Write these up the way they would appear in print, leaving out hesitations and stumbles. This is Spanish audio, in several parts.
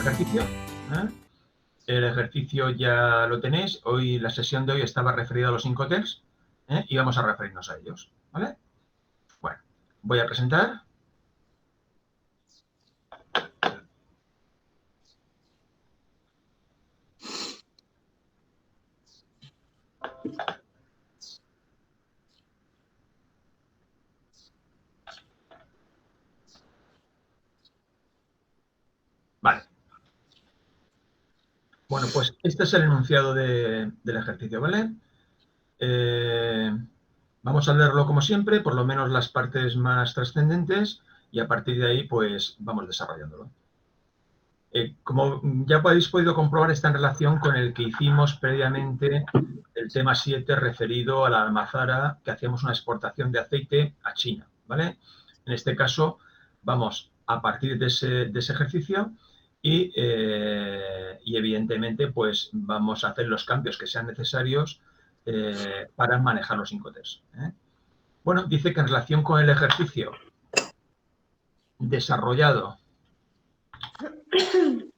ejercicio. El ejercicio ya lo tenéis. Hoy, la sesión de hoy estaba referida a los Incoterms y vamos a referirnos a ellos, ¿vale? Bueno, voy a presentar. Vale. Bueno, pues este es el enunciado del ejercicio, ¿vale? Vamos a leerlo como siempre, por lo menos las partes más trascendentes, y a partir de ahí, pues, vamos desarrollándolo. Como ya habéis podido comprobar, está en relación con el que hicimos previamente, el tema 7, referido a la almazara, que hacíamos una exportación de aceite a China, ¿vale? En este caso, vamos a partir de ese ejercicio y evidentemente, pues, vamos a hacer los cambios que sean necesarios para manejar los Incoterms. Bueno, dice que en relación con el ejercicio desarrollado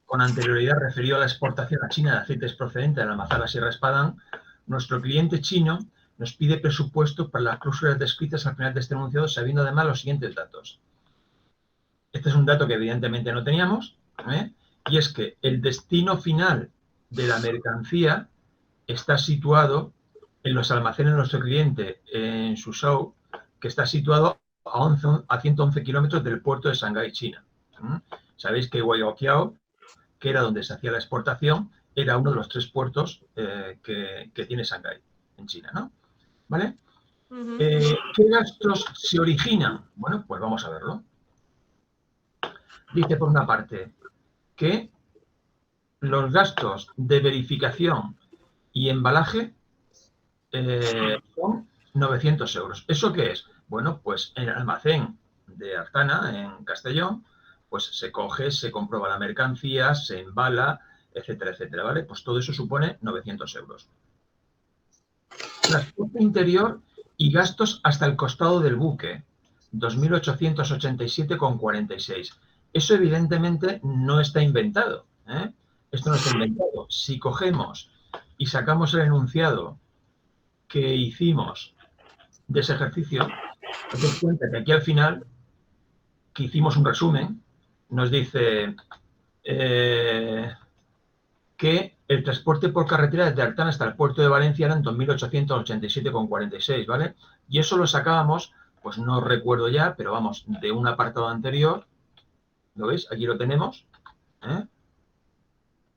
con anterioridad referido a la exportación a China de aceites procedentes de la almazara Sierra Espadán, nuestro cliente chino nos pide presupuesto para las cláusulas descritas al final de este enunciado, sabiendo además los siguientes datos. Este es un dato que evidentemente no teníamos, y es que el destino final de la mercancía está situado en los almacenes de nuestro cliente en Suzhou, que está situado a 111 kilómetros del puerto de Shanghái, China. Sabéis que Guayaquil, que era donde se hacía la exportación, era uno de los 3 puertos que tiene Shanghái en China, ¿no? ¿Vale? ¿Qué gastos se originan? Bueno, pues vamos a verlo. Dice por una parte que los gastos de verificación y embalaje son 900 euros. ¿Eso qué es? Bueno, pues en el almacén de Artana, en Castellón, pues se coge, se comprueba la mercancía, se embala, etcétera, etcétera, ¿vale? Pues todo eso supone 900 euros. Transporte interior y gastos hasta el costado del buque, 2.887,46. Eso evidentemente no está inventado, Esto no está inventado. Si cogemos y sacamos el enunciado que hicimos de ese ejercicio, os dais cuenta que aquí al final, que hicimos un resumen, nos dice que el transporte por carretera desde Artana hasta el puerto de Valencia eran 2.887,46, ¿vale? Y eso lo sacábamos, pues no recuerdo ya, pero vamos, de un apartado anterior, ¿lo veis? Aquí lo tenemos,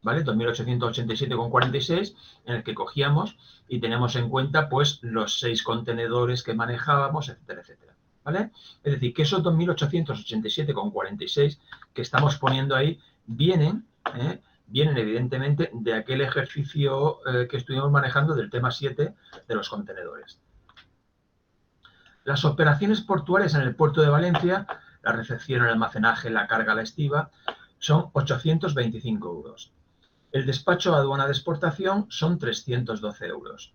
¿vale? 2.887,46, en el que cogíamos y tenemos en cuenta, pues, los 6 contenedores que manejábamos, etcétera, etcétera, ¿vale? Es decir, que esos 2.887,46 que estamos poniendo ahí vienen evidentemente de aquel ejercicio que estuvimos manejando del tema 7 de los contenedores. Las operaciones portuarias en el puerto de Valencia, la recepción, el almacenaje, la carga, la estiva, son 825 euros. El despacho a aduana de exportación son 312 euros.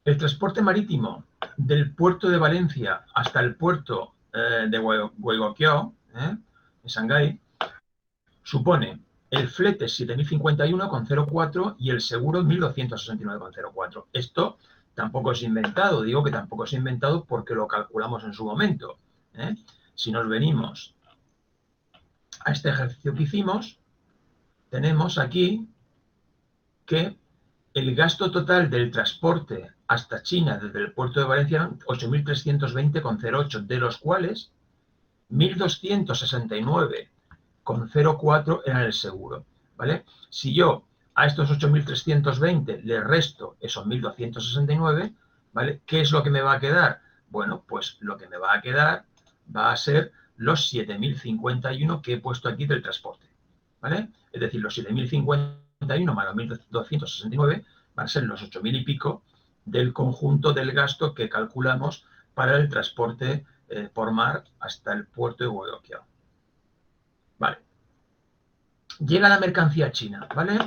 El transporte marítimo del puerto de Valencia hasta el puerto de Guayaquil, en Shanghái, supone el flete 7.051,04 y el seguro 1.269,04. Esto tampoco es inventado, digo que tampoco es inventado porque lo calculamos en su momento. Si nos venimos a este ejercicio que hicimos, tenemos aquí que el gasto total del transporte hasta China desde el puerto de Valencia eran 8.320,08, de los cuales 1.269,04 eran el seguro, ¿vale? Si yo a estos 8.320 le resto esos 1.269, ¿vale? ¿Qué es lo que me va a quedar? Bueno, pues lo que me va a quedar va a ser los 7.051 que he puesto aquí del transporte, ¿vale? Es decir, los 7.051 más los 1.269 van a ser los 8.000 y pico del conjunto del gasto que calculamos para el transporte por mar hasta el puerto de Guayaquil. Vale. Llega la mercancía a China, ¿vale?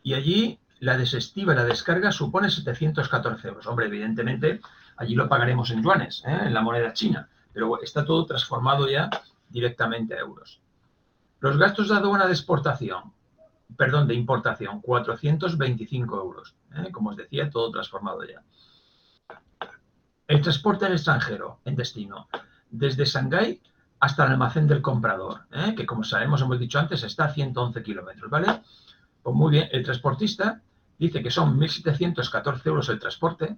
Y allí la desestiva y la descarga supone 714 euros. Hombre, evidentemente, allí lo pagaremos en yuanes, en la moneda china, pero está todo transformado ya directamente a euros. Los gastos de aduana de exportación, perdón, de importación, 425 euros. Como os decía, todo transformado ya. El transporte en extranjero, en destino, desde Shanghái hasta el almacén del comprador, que como sabemos, hemos dicho antes, está a 111 kilómetros, ¿vale? Pues muy bien, el transportista dice que son 1.714 euros el transporte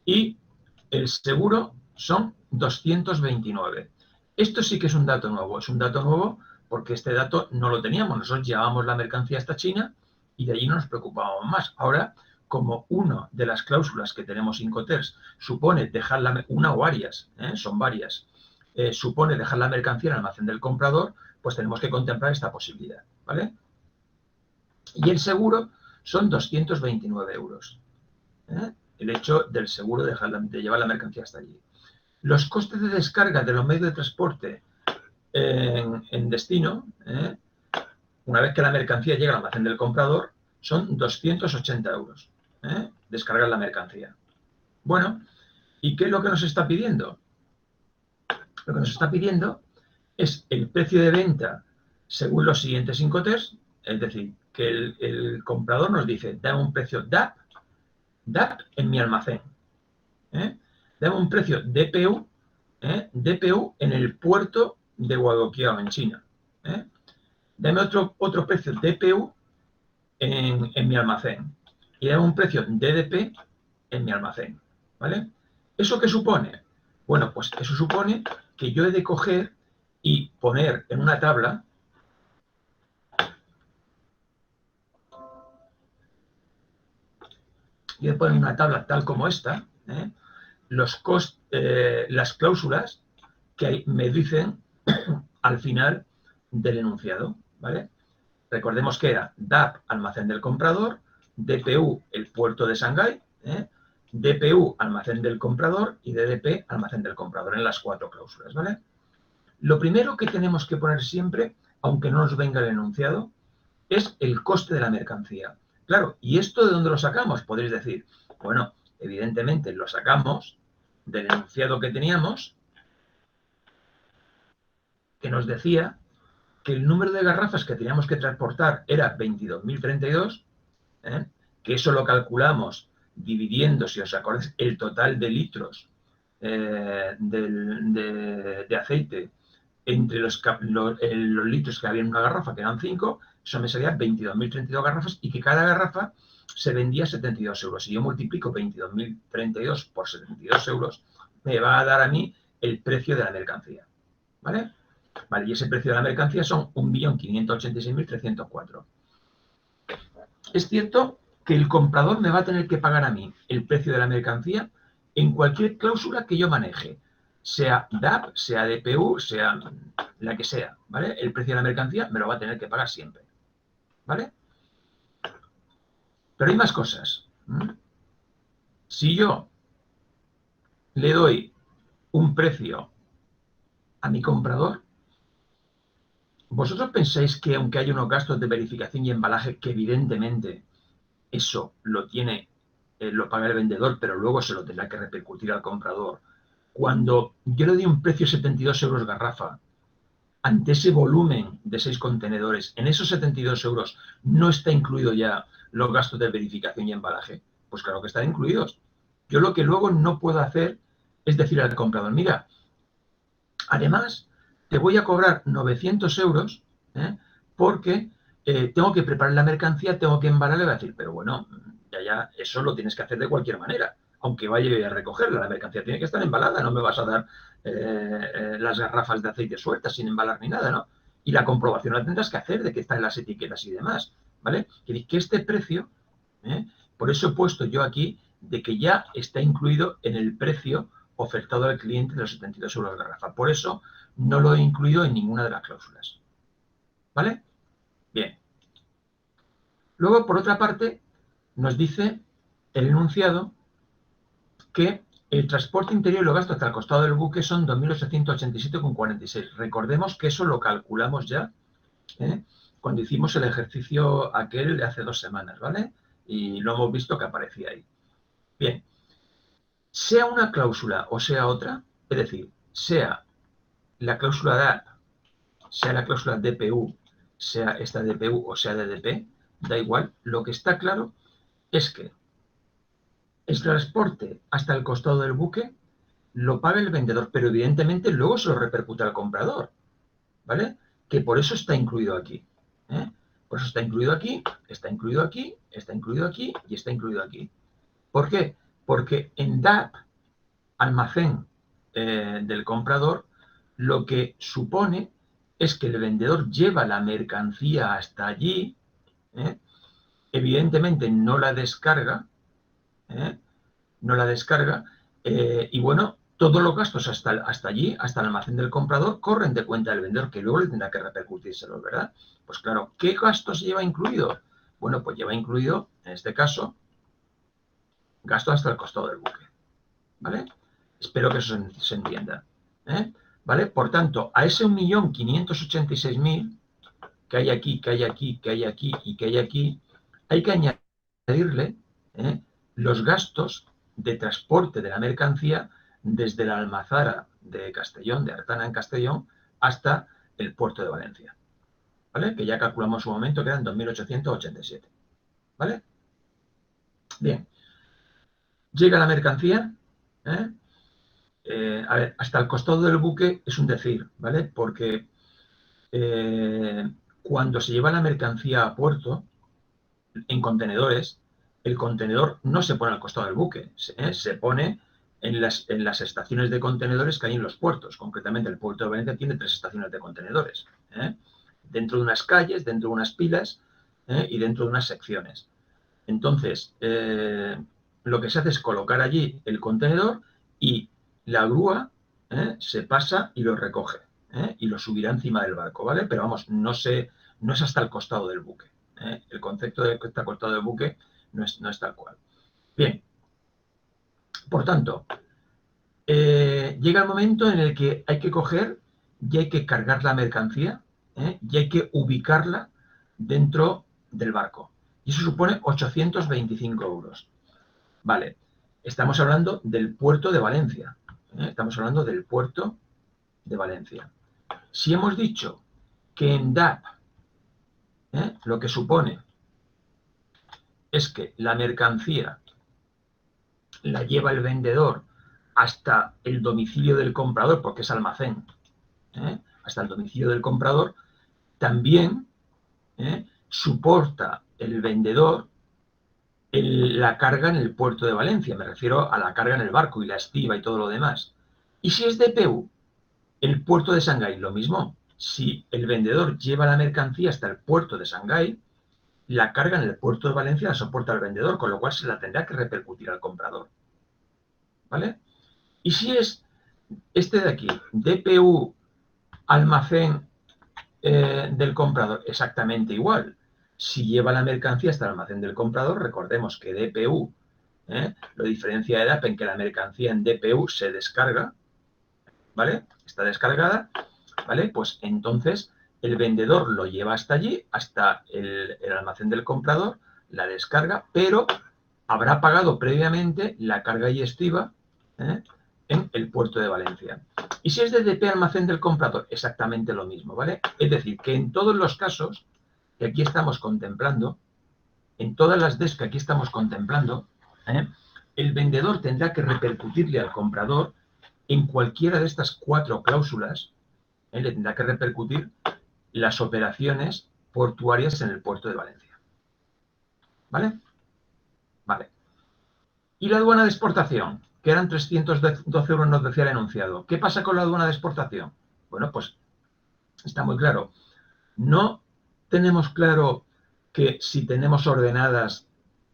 y el seguro son 229. Esto sí que es un dato nuevo porque este dato no lo teníamos. Nosotros llevábamos la mercancía hasta China y de allí no nos preocupábamos más. Ahora, como una de las cláusulas que tenemos Incoterms supone dejar una o varias, son varias, supone dejar la mercancía en el almacén del comprador, pues tenemos que contemplar esta posibilidad, ¿vale? Y el seguro son 229 euros. El hecho del seguro de llevar la mercancía hasta allí. Los costes de descarga de los medios de transporte en destino, una vez que la mercancía llega al almacén del comprador, son 280 euros. Descargar la mercancía. Bueno, ¿y qué es lo que nos está pidiendo? Lo que nos está pidiendo es el precio de venta según los siguientes Incoterms, es decir, que el comprador nos dice, dame un precio DAP en mi almacén. Dame un precio DPU, DPU en el puerto de Guadalquivir, en China. Dame otro precio DPU en mi almacén. Y dame un precio DDP en mi almacén. ¿Vale? ¿Eso qué supone? Bueno, pues eso supone que yo he de coger y poner en una tabla tal como esta, las cláusulas que me dicen al final del enunciado, ¿vale? Recordemos que era DAP, almacén del comprador, DPU, el puerto de Shanghái, DPU, almacén del comprador y DDP, almacén del comprador, en las 4 cláusulas, ¿vale? Lo primero que tenemos que poner siempre, aunque no nos venga el enunciado, es el coste de la mercancía. Claro, ¿y esto de dónde lo sacamos? Podréis decir, bueno, evidentemente lo sacamos del enunciado que teníamos, que nos decía que el número de garrafas que teníamos que transportar era 22.032, que eso lo calculamos dividiendo, si os acordáis, el total de litros de aceite entre los litros que había en una garrafa, que eran 5, eso me salía 22.032 garrafas y que cada garrafa se vendía a 72 euros. Si yo multiplico 22.032 por 72 euros, me va a dar a mí el precio de la mercancía. ¿Vale? Vale, y ese precio de la mercancía son 1.586.304. Es cierto que el comprador me va a tener que pagar a mí el precio de la mercancía en cualquier cláusula que yo maneje, sea DAP, sea DPU, sea la que sea, ¿vale? El precio de la mercancía me lo va a tener que pagar siempre, ¿vale? Pero hay más cosas. Si yo le doy un precio a mi comprador, ¿vosotros pensáis que aunque haya unos gastos de verificación y embalaje, que evidentemente eso lo paga el vendedor, pero luego se lo tendrá que repercutir al comprador? Cuando yo le doy un precio de 72 euros garrafa, ante ese volumen de 6 contenedores, en esos 72 euros no está incluido ya los gastos de verificación y embalaje. Pues claro que están incluidos. Yo lo que luego no puedo hacer es decir al comprador, mira, además te voy a cobrar 900 euros porque tengo que preparar la mercancía, tengo que embalarla, y va a decir, pero bueno, ya, eso lo tienes que hacer de cualquier manera. Aunque vaya a recogerla, la mercancía tiene que estar embalada, no me vas a dar las garrafas de aceite sueltas sin embalar ni nada, ¿no? Y la comprobación la tendrás que hacer de que están en las etiquetas y demás, ¿vale? Que este precio, por eso he puesto yo aquí de que ya está incluido en el precio ofertado al cliente de los 72 euros de garrafa. Por eso no lo he incluido en ninguna de las cláusulas, ¿vale? Bien. Luego, por otra parte, nos dice el enunciado que el transporte interior y los gastos hasta el costado del buque son 2.887,46. Recordemos que eso lo calculamos ya cuando hicimos el ejercicio aquel de hace 2 semanas, ¿vale? Y lo hemos visto que aparecía ahí. Bien. Sea una cláusula o sea otra, es decir, sea la cláusula DAP sea la cláusula DPU, sea esta DPU o sea DDP, da igual. Lo que está claro es que el transporte hasta el costado del buque lo paga el vendedor, pero evidentemente luego se lo repercute al comprador, ¿vale? Que por eso está incluido aquí, ¿eh? Por eso está incluido aquí, está incluido aquí, está incluido aquí y está incluido aquí. ¿Por qué? Porque en DAP, almacén del comprador, lo que supone es que el vendedor lleva la mercancía hasta allí, ¿eh? Evidentemente no la descarga, ¿eh? No la descarga, y bueno, todos los gastos hasta allí, hasta el almacén del comprador, corren de cuenta del vendedor, que luego le tendrá que repercutírselo, ¿verdad? Pues claro, ¿qué gastos lleva incluido? Bueno, pues lleva incluido, en este caso, gasto hasta el costado del buque, ¿vale? Espero que eso se entienda, ¿eh? ¿Vale? Por tanto, a ese 1.586.000 que hay aquí, que hay aquí, que hay aquí y que hay aquí, hay que añadirle los gastos de transporte de la mercancía desde la almazara de Castellón, de Artana en Castellón, hasta el puerto de Valencia, ¿vale? Que ya calculamos en su momento que eran 2.887, ¿vale? Bien. Llega la mercancía, a ver, hasta el costado del buque es un decir, ¿vale? Porque cuando se lleva la mercancía a puerto, en contenedores, el contenedor no se pone al costado del buque, se pone en las estaciones de contenedores que hay en los puertos. Concretamente, el puerto de Valencia tiene 3 estaciones de contenedores, dentro de unas calles, dentro de unas pilas y dentro de unas secciones. Entonces, lo que se hace es colocar allí el contenedor y la grúa se pasa y lo recoge y lo subirá encima del barco, ¿vale? Pero vamos, no es hasta el costado del buque. El concepto de que está al costado del buque no es tal cual. Bien, por tanto, llega el momento en el que hay que coger y hay que cargar la mercancía y hay que ubicarla dentro del barco. Y eso supone 825 euros. Vale, estamos hablando del puerto de Valencia. Estamos hablando del puerto de Valencia. Si hemos dicho que en DAP lo que supone es que la mercancía la lleva el vendedor hasta el domicilio del comprador, porque es almacén, hasta el domicilio del comprador, también soporta el vendedor la carga en el puerto de Valencia. Me refiero a la carga en el barco y la estiba y todo lo demás. Y si es DPU, el puerto de Shanghái, lo mismo. Si el vendedor lleva la mercancía hasta el puerto de Shanghái, la carga en el puerto de Valencia la soporta el vendedor, con lo cual se la tendrá que repercutir al comprador, ¿vale? Y si es este de aquí, DPU, almacén del comprador, exactamente igual. Si lleva la mercancía hasta el almacén del comprador, recordemos que DPU lo diferencia de DAP en que la mercancía en DPU se descarga, ¿vale? Está descargada, ¿vale? Pues entonces el vendedor lo lleva hasta allí, hasta el almacén del comprador, la descarga, pero habrá pagado previamente la carga y estiba en el puerto de Valencia. Y si es de DP almacén del comprador, exactamente lo mismo, ¿vale? Es decir, que en todos los casos que aquí estamos contemplando, en todas las DES que aquí estamos contemplando, el vendedor tendrá que repercutirle al comprador en cualquiera de estas 4 cláusulas, le tendrá que repercutir las operaciones portuarias en el puerto de Valencia. ¿Vale? Vale. ¿Y la aduana de exportación? Que eran 312 euros, nos decía el enunciado. ¿Qué pasa con la aduana de exportación? Bueno, pues está muy claro. No tenemos claro que si tenemos ordenadas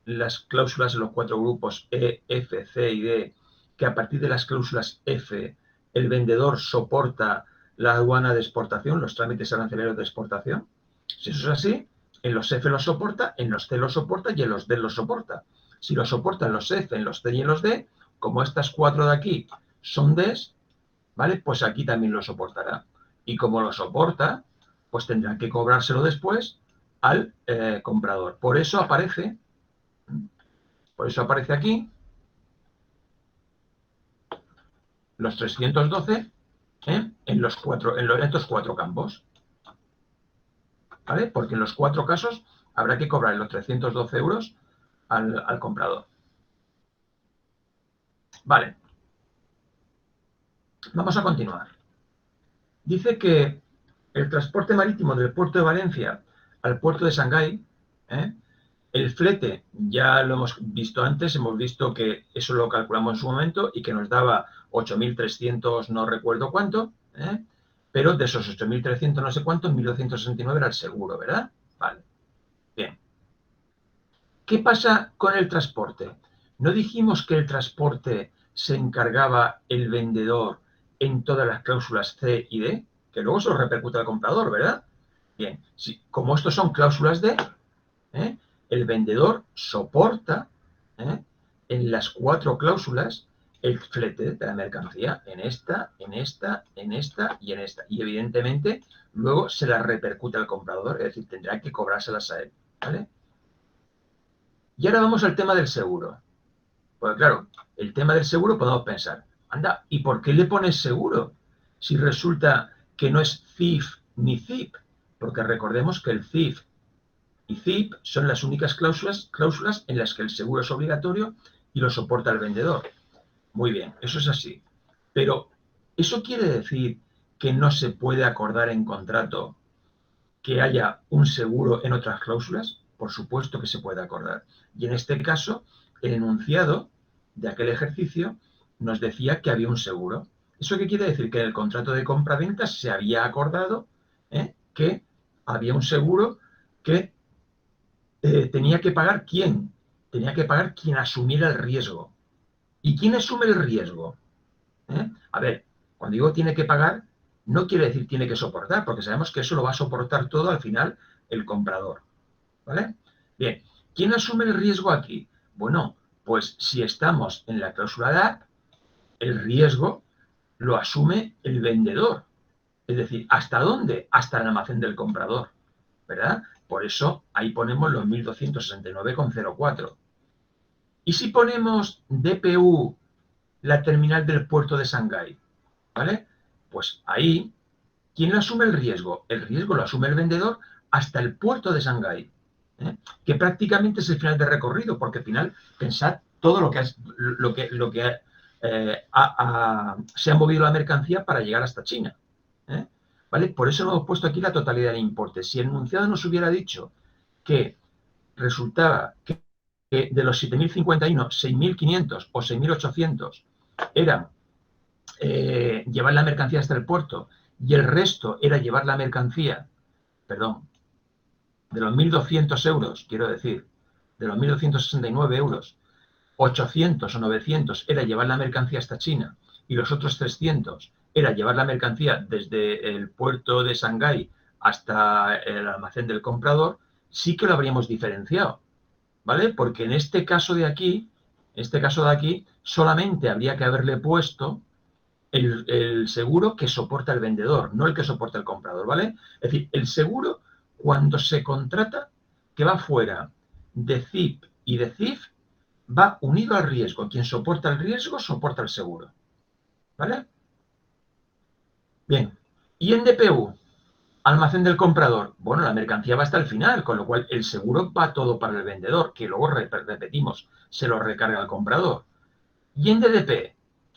las cláusulas en los 4 grupos E, F, C y D, que a partir de las cláusulas F el vendedor soporta la aduana de exportación, los trámites arancelarios de exportación. Si eso es así, en los F los soporta, en los C los soporta y en los D los soporta. Si lo soportan los F, en los C y en los D, como estas 4 de aquí son Ds, ¿vale? Pues aquí también lo soportará. Y como lo soporta, pues tendrán que cobrárselo después al comprador. Por eso aparece aquí los 312 en estos 4 campos. ¿vale? Porque en los 4 casos habrá que cobrar los 312 euros al comprador. Vale. Vamos a continuar. Dice que el transporte marítimo del puerto de Valencia al puerto de Shanghái, el flete, ya lo hemos visto antes, hemos visto que eso lo calculamos en su momento y que nos daba 8.300 no recuerdo cuánto, pero de esos 8.300 no sé cuánto, 1.269 era el seguro, ¿verdad? Vale. Bien. ¿Qué pasa con el transporte? ¿No dijimos que el transporte se encargaba el vendedor en todas las cláusulas C y D? Que luego se lo repercute al comprador, ¿verdad? Bien, sí, como estos son cláusulas D, el vendedor soporta en las 4 cláusulas el flete de la mercancía en esta, en esta, en esta y en esta. Y evidentemente luego se la repercute al comprador, es decir, tendrá que cobrárselas a él, ¿vale? Y ahora vamos al tema del seguro. Pues claro, el tema del seguro podemos pensar, anda, ¿y por qué le pones seguro? Si resulta que no es CIF ni CIP, porque recordemos que el CIF y CIP son las únicas cláusulas en las que el seguro es obligatorio y lo soporta el vendedor. Muy bien, eso es así. Pero, ¿eso quiere decir que no se puede acordar en contrato que haya un seguro en otras cláusulas? Por supuesto que se puede acordar. Y en este caso, el enunciado de aquel ejercicio nos decía que había un seguro. ¿Eso qué quiere decir? Que en el contrato de compra-venta se había acordado que había un seguro que tenía que pagar ¿quién? Tenía que pagar quien asumiera el riesgo. ¿Y quién asume el riesgo? A ver, cuando digo tiene que pagar, no quiere decir tiene que soportar, porque sabemos que eso lo va a soportar todo al final el comprador. ¿Vale? Bien, ¿quién asume el riesgo aquí? Bueno, pues si estamos en la cláusula DAP, el riesgo lo asume el vendedor. Es decir, ¿hasta dónde? Hasta el almacén del comprador, ¿verdad? Por eso ahí ponemos los 1.269,04. ¿Y si ponemos DPU, la terminal del puerto de Shanghái? ¿Vale? Pues ahí, ¿quién asume el riesgo? El riesgo lo asume el vendedor hasta el puerto de Shanghái, que prácticamente es el final de recorrido, porque al final, pensad todo lo que se ha movido la mercancía para llegar hasta China. ¿Vale? Por eso hemos puesto aquí la totalidad del importe. Si el enunciado nos hubiera dicho que resultaba que de los 7.051, 6.500 o 6.800 eran llevar la mercancía hasta el puerto y el resto era llevar la mercancía, perdón, de los 1.200 euros, quiero decir, de los 1.269 euros, 800 o 900 era llevar la mercancía hasta China y los otros 300 era llevar la mercancía desde el puerto de Shanghái hasta el almacén del comprador, sí que lo habríamos diferenciado, ¿vale? Porque en este caso de aquí, solamente habría que haberle puesto el seguro que soporta el vendedor, no el que soporta el comprador, ¿vale? Es decir, el seguro, cuando se contrata, que va fuera de CIP y de CIF, va unido al riesgo. Quien soporta el riesgo, soporta el seguro, ¿vale? Bien. ¿Y en DPU? Almacén del comprador. Bueno, la mercancía va hasta el final, con lo cual el seguro va todo para el vendedor, que luego, repetimos, se lo recarga al comprador. ¿Y en DDP?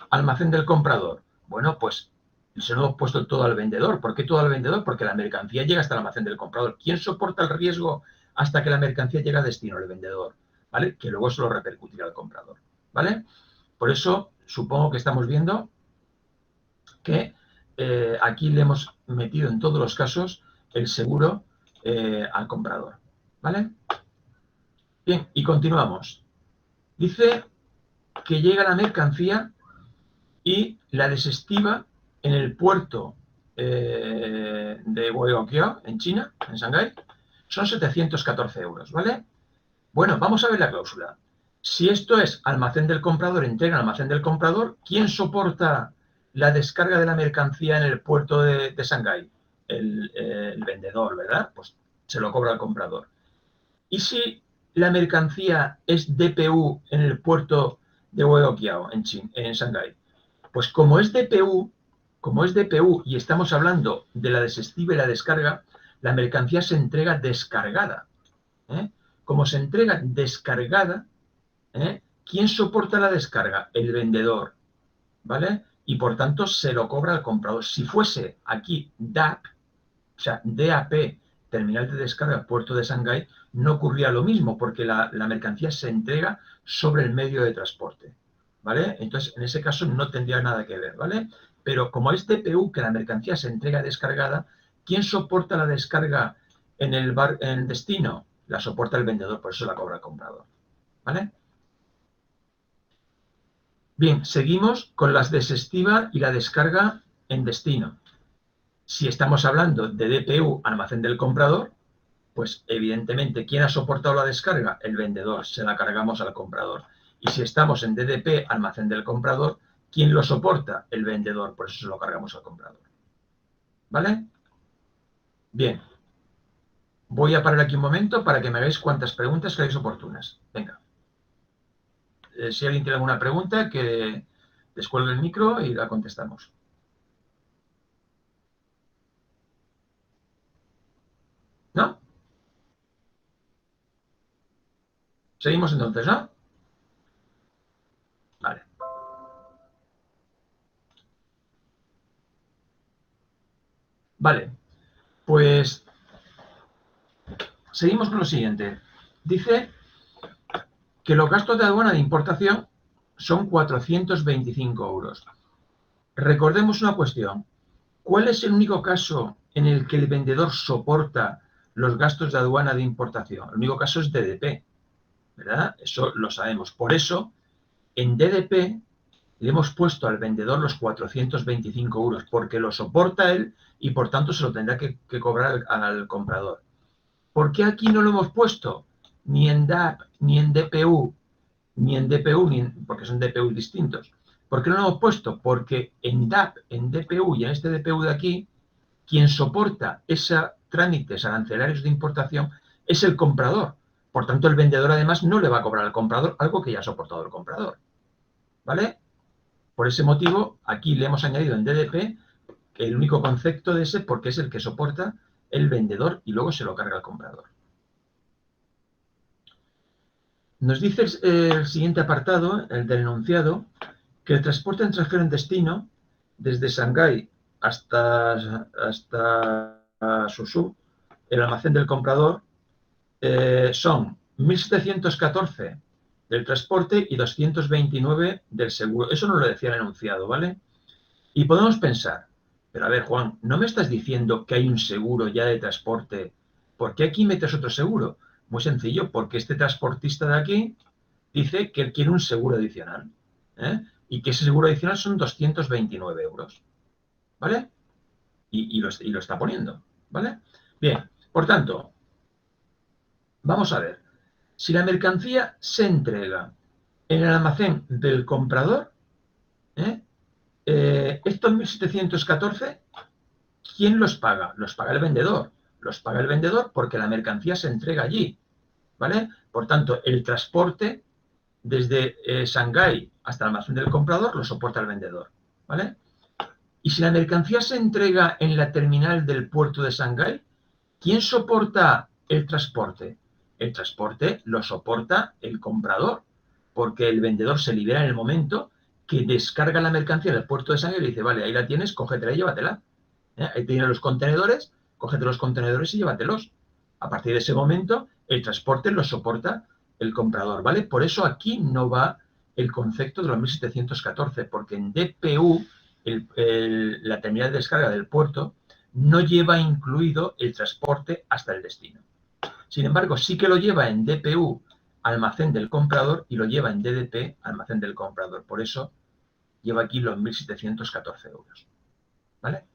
Almacén del comprador. Bueno, pues se lo hemos puesto todo al vendedor. ¿Por qué todo al vendedor? Porque la mercancía llega hasta el almacén del comprador. ¿Quién soporta el riesgo hasta que la mercancía llega a destino? El vendedor, ¿vale? Que luego se lo repercutirá al comprador, ¿vale? Por eso, supongo que estamos viendo que aquí le hemos metido en todos los casos el seguro al comprador, ¿vale? Bien, y continuamos. Dice que llega la mercancía y la desestima en el puerto de Guayaquil, en China, en Shanghái, son 714 euros, ¿vale? Bueno, vamos a ver la cláusula. Si esto es almacén del comprador, entrega al almacén del comprador, ¿quién soporta la descarga de la mercancía en el puerto de Shanghái? El vendedor, ¿verdad? Pues se lo cobra al comprador. ¿Y si la mercancía es DPU en el puerto de Guayaquil, en Shanghái? Pues como es DPU y estamos hablando de la desestiva y la descarga, la mercancía se entrega descargada. Como se entrega descargada, ¿quién soporta la descarga? El vendedor, ¿vale? Y por tanto se lo cobra al comprador. Si fuese aquí DAP, o sea, DAP, terminal de descarga, puerto de Shanghái, no ocurría lo mismo, porque la mercancía se entrega sobre el medio de transporte, ¿vale? Entonces, en ese caso no tendría nada que ver, ¿vale? Pero como es DPU, que la mercancía se entrega descargada, ¿quién soporta la descarga en el destino? La soporta el vendedor, por eso la cobra el comprador, ¿vale? Bien, seguimos con las desestiva y la descarga en destino. Si estamos hablando de DPU, almacén del comprador, pues evidentemente, ¿quién ha soportado la descarga? El vendedor, se la cargamos al comprador. Y si estamos en DDP, almacén del comprador, ¿quién lo soporta? El vendedor, por eso se lo cargamos al comprador. ¿Vale? Bien. Voy a parar aquí un momento para que me hagáis cuantas preguntas creáis oportunas. Venga. Si alguien tiene alguna pregunta, que descuelgue el micro y la contestamos. ¿No? Seguimos entonces, ¿no? Vale. Vale. Pues seguimos con lo siguiente. Dice que los gastos de aduana de importación son 425 euros. Recordemos una cuestión. ¿Cuál es el único caso en el que el vendedor soporta los gastos de aduana de importación? El único caso es DDP, ¿verdad? Eso lo sabemos. Por eso, en DDP le hemos puesto al vendedor los 425 euros, porque lo soporta él y por tanto se lo tendrá que cobrar al comprador. ¿Por qué aquí no lo hemos puesto? Ni en DAP, ni en DPU, porque son DPU distintos. ¿Por qué no lo hemos puesto? Porque en DAP, en DPU y en este DPU de aquí, quien soporta esos trámites arancelarios de importación es el comprador. Por tanto, el vendedor además no le va a cobrar al comprador algo que ya ha soportado el comprador. ¿Vale? Por ese motivo, aquí le hemos añadido en DDP que el único concepto de ese, porque es el que soporta el vendedor y luego se lo carga al comprador. Nos dice el siguiente apartado, el del enunciado, que el transporte extranjero en destino, desde Shanghái hasta Suzhou, el almacén del comprador, son 1.714 del transporte y 229 del seguro. Eso nos lo decía el enunciado, ¿vale? Y podemos pensar, pero a ver, Juan, ¿no me estás diciendo que hay un seguro ya de transporte? ¿Por qué aquí metes otro seguro? Muy sencillo, porque este transportista de aquí dice que él quiere un seguro adicional, y que ese seguro adicional son 229 euros, ¿vale? Y lo está poniendo, ¿vale? Bien, por tanto, vamos a ver. Si la mercancía se entrega en el almacén del comprador, estos 1.714, ¿quién los paga? Los paga el vendedor. Los paga el vendedor porque la mercancía se entrega allí, ¿vale? Por tanto, el transporte desde Shanghái hasta el almacén del comprador lo soporta el vendedor, ¿vale? Y si la mercancía se entrega en la terminal del puerto de Shanghái, ¿quién soporta el transporte? El transporte lo soporta el comprador, porque el vendedor se libera en el momento que descarga la mercancía del puerto de Shanghái y le dice, vale, ahí la tienes, cógetela y llévatela. Ahí tienes los contenedores, cógete los contenedores y llévatelos. A partir de ese momento, el transporte lo soporta el comprador, ¿vale? Por eso aquí no va el concepto de los 1.714, porque en DPU, la terminal de descarga del puerto, no lleva incluido el transporte hasta el destino. Sin embargo, sí que lo lleva en DPU, almacén del comprador, y lo lleva en DDP, almacén del comprador. Por eso lleva aquí los 1.714 euros. ¿Vale?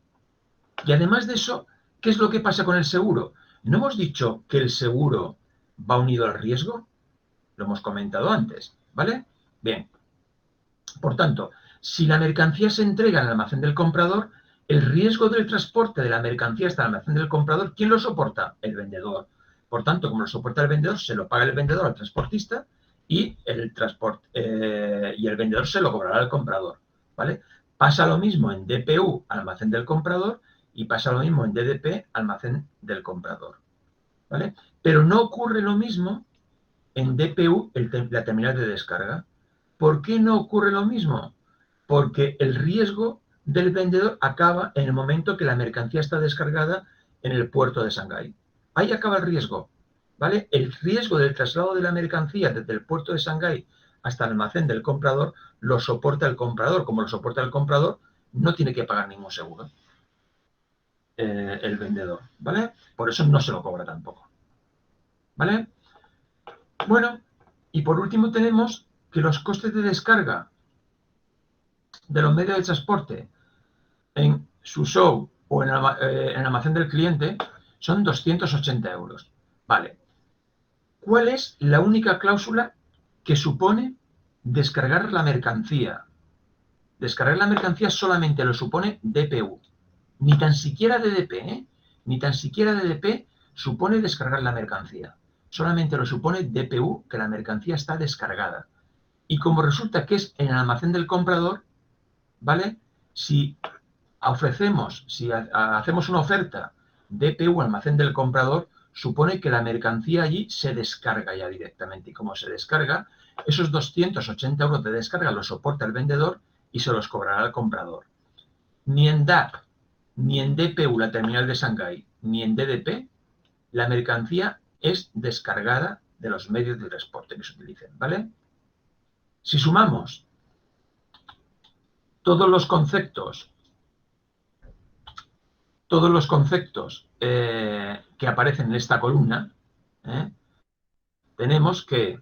Y además de eso, ¿qué es lo que pasa con el seguro? ¿No hemos dicho que el seguro va unido al riesgo? Lo hemos comentado antes, ¿vale? Bien. Por tanto, si la mercancía se entrega en el almacén del comprador, el riesgo del transporte de la mercancía hasta el almacén del comprador, ¿quién lo soporta? El vendedor. Por tanto, como lo soporta el vendedor, se lo paga el vendedor al transportista y el vendedor se lo cobrará al comprador, ¿vale? Pasa lo mismo en DPU, almacén del comprador, Y pasa lo mismo en DDP, almacén del comprador, ¿vale? Pero no ocurre lo mismo en DPU, la terminal de descarga. ¿Por qué no ocurre lo mismo? Porque el riesgo del vendedor acaba en el momento que la mercancía está descargada en el puerto de Shanghái. Ahí acaba el riesgo, ¿vale? El riesgo del traslado de la mercancía desde el puerto de Shanghái hasta el almacén del comprador lo soporta el comprador. Como lo soporta el comprador, no tiene que pagar ningún seguro el vendedor, ¿vale? Por eso no se lo cobra tampoco, ¿vale? Bueno, y por último tenemos que los costes de descarga de los medios de transporte en su show o en el almacén del cliente son 280 euros. Vale. ¿Cuál es la única cláusula que supone descargar la mercancía? Descargar la mercancía solamente lo supone DPU. Ni tan siquiera DDP, ¿eh? Ni tan siquiera DDP supone descargar la mercancía. Solamente lo supone DPU, que la mercancía está descargada. Y como resulta que es en el almacén del comprador, ¿vale? Si hacemos una oferta DPU almacén del comprador, supone que la mercancía allí se descarga ya directamente. Y como se descarga, esos 280 euros de descarga los soporta el vendedor y se los cobrará al comprador. Ni en DAP, ni en DPU, la terminal de Shanghái, ni en DDP, la mercancía es descargada de los medios de transporte que se utilicen, ¿vale? Si sumamos todos los conceptos que aparecen en esta columna, tenemos que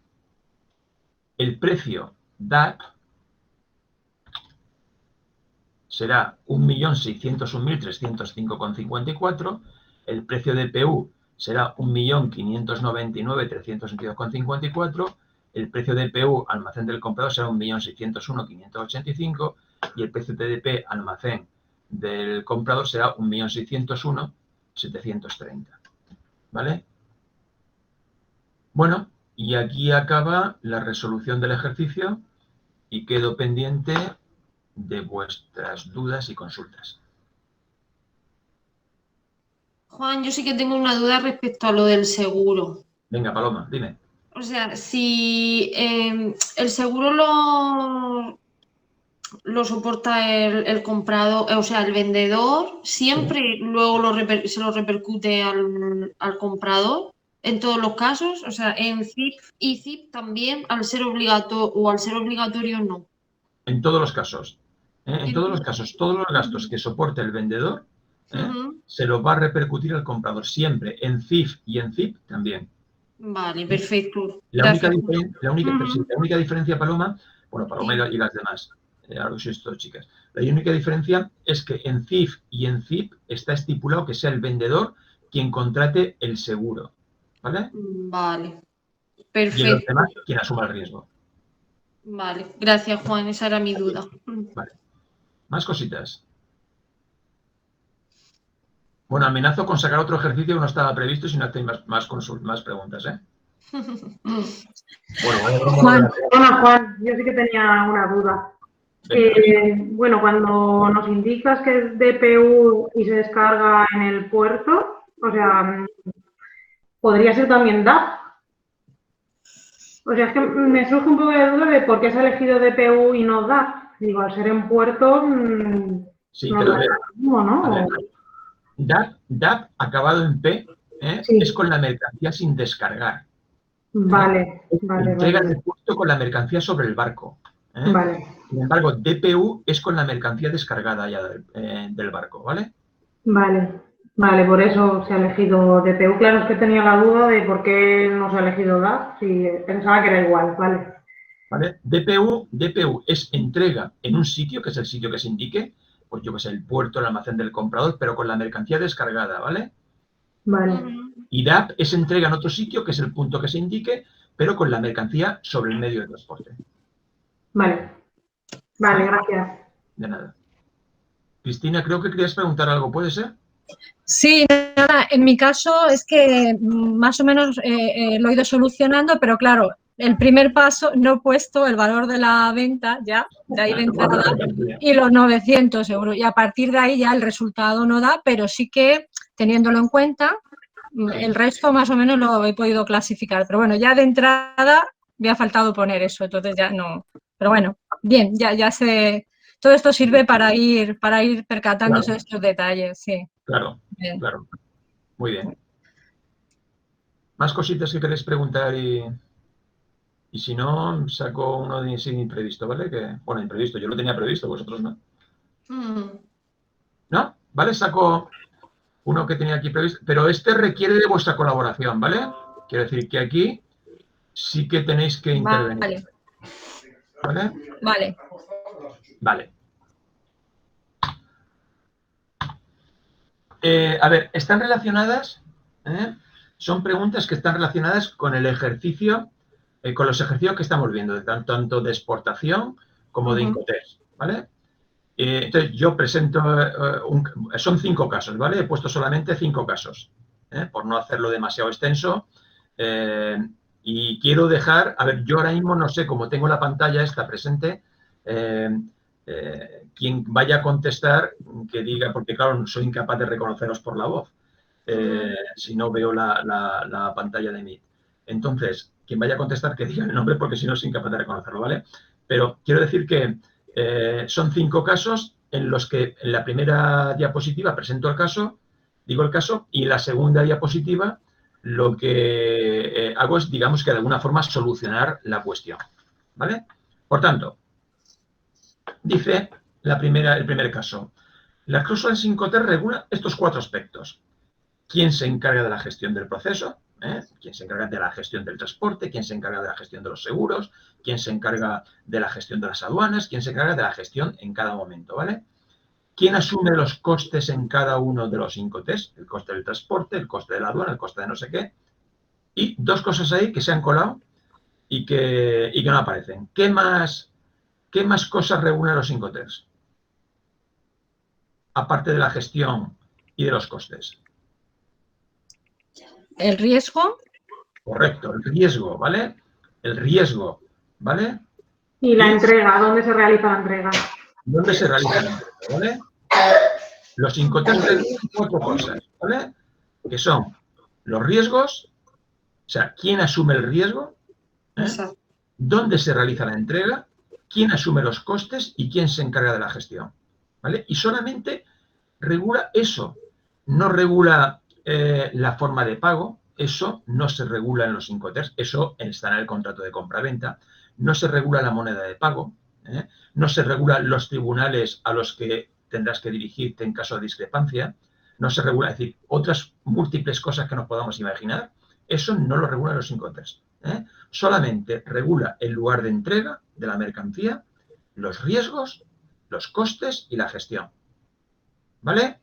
el precio DAP será 1.601.305,54, el precio de PU será 1.599.322,54, el precio de PU almacén del comprador será 1.601.585 y el precio de DP almacén del comprador será 1.601.730, ¿vale? Bueno, y aquí acaba la resolución del ejercicio y quedo pendiente de vuestras dudas y consultas. Juan, yo sí que tengo una duda respecto a lo del seguro. Venga, Paloma, dime. O sea, si el seguro lo soporta el comprador, o sea, el vendedor, siempre luego se lo repercute al comprador en todos los casos. O sea, en ZIP y ZIP también, al ser obligatorio no. En todos los casos. En todos los casos, todos los gastos que soporte el vendedor se los va a repercutir al comprador siempre, en CIF y en ZIP también. Vale, perfecto. La única diferencia, Paloma, bueno, Paloma y las demás, ahora sois todas chicas, la única diferencia es que en CIF y en ZIP está estipulado que sea el vendedor quien contrate el seguro, ¿vale? Vale, perfecto. Y en los demás, quien asuma el riesgo. Vale, gracias Juan, esa era mi duda. Vale. Más cositas. Bueno, amenazo con sacar otro ejercicio que no estaba previsto si no hacéis más preguntas, ¿eh? Juan, yo sí que tenía una duda. Bueno, cuando nos indicas que es DPU y se descarga en el puerto, o sea, ¿podría ser también DAP? O sea, es que me surge un poco de duda de por qué se ha elegido DPU y no DAP. Digo, al ser en puerto, sí, no pero es lo mismo, ¿no? DAP acabado en P, sí, es con la mercancía sin descargar. Vale, Entrega del puerto con la mercancía sobre el barco. Vale. Sin embargo, DPU es con la mercancía descargada ya del barco, ¿vale? Vale, por eso se ha elegido DPU. Claro, es que tenía la duda de por qué no se ha elegido DAP, si pensaba que era igual, ¿vale? ¿Vale? DPU es entrega en un sitio, que es el sitio que se indique, pues yo que sé, el puerto, el almacén del comprador, pero con la mercancía descargada, ¿vale? Vale. Y DAP es entrega en otro sitio, que es el punto que se indique, pero con la mercancía sobre el medio de transporte. Vale, gracias. De nada. Cristina, creo que querías preguntar algo, ¿puede ser? Sí, nada, en mi caso es que más o menos lo he ido solucionando, pero claro, el primer paso no he puesto el valor de la venta ya, de ahí de entrada, y los 900 euros. Y a partir de ahí ya el resultado no da, pero sí que teniéndolo en cuenta, el resto más o menos lo he podido clasificar. Pero bueno, ya de entrada me ha faltado poner eso, entonces ya no. Pero bueno, bien, ya sé. Todo esto sirve para ir percatándose de estos detalles, sí. Claro, Bien. claro. Muy bien. ¿Más cositas que queréis preguntar? Y si no, saco uno de sin imprevisto, ¿vale? Bueno, imprevisto, yo lo tenía previsto, vosotros no. ¿No? ¿Vale? Saco uno que tenía aquí previsto, pero este requiere de vuestra colaboración, ¿vale? Quiero decir que aquí sí que tenéis que intervenir. ¿Vale? Vale. Vale. A ver, están relacionadas, son preguntas que están relacionadas con el ejercicio, con los ejercicios que estamos viendo, tanto de exportación como de Incoterms, ¿vale? Entonces, yo presento, son 5 casos, ¿vale? He puesto solamente 5 casos, por no hacerlo demasiado extenso. Y quiero dejar, a ver, yo ahora mismo no sé, como tengo la pantalla esta presente, quien vaya a contestar, que diga, porque claro, soy incapaz de reconoceros por la voz, si no veo la pantalla de Meet. Entonces, quien vaya a contestar, que diga el nombre, porque si no, soy incapaz de reconocerlo, ¿vale? Pero quiero decir que son 5 casos en los que en la primera diapositiva presento el caso, digo el caso, y en la segunda diapositiva lo que hago es, digamos que de alguna forma, solucionar la cuestión, ¿vale? Por tanto, dice el primer caso, la cláusula Incoterms regula estos 4 aspectos. ¿Quién se encarga de la gestión del proceso? ¿Quién se encarga de la gestión del transporte? ¿Quién se encarga de la gestión de los seguros? ¿Quién se encarga de la gestión de las aduanas? ¿Quién se encarga de la gestión en cada momento? ¿Vale? ¿Quién asume los costes en cada uno de los Incoterms? El coste del transporte, el coste de la aduana, el coste de no sé qué. Y 2 cosas ahí que se han colado y que no aparecen. ¿Qué más cosas regulan los Incoterms? Aparte de la gestión y de los costes. ¿El riesgo? Correcto, el riesgo, ¿vale? El riesgo, ¿vale? Y la entrega, ¿dónde se realiza la entrega? ¿Dónde se realiza la entrega, ¿vale? Los Incoterms regulan 4 cosas, ¿vale? Que son los riesgos, o sea, ¿quién asume el riesgo? ¿Dónde se realiza la entrega? ¿Quién asume los costes? Y quién se encarga de la gestión, ¿vale? Y solamente regula eso, no regula la forma de pago, eso no se regula en los Incoterms, eso está en el contrato de compra-venta, no se regula la moneda de pago, no se regulan los tribunales a los que tendrás que dirigirte en caso de discrepancia, no se regula, es decir, otras múltiples cosas que nos podamos imaginar, eso no lo regulan los Incoterms. Solamente regula el lugar de entrega de la mercancía, los riesgos, los costes y la gestión. ¿Vale?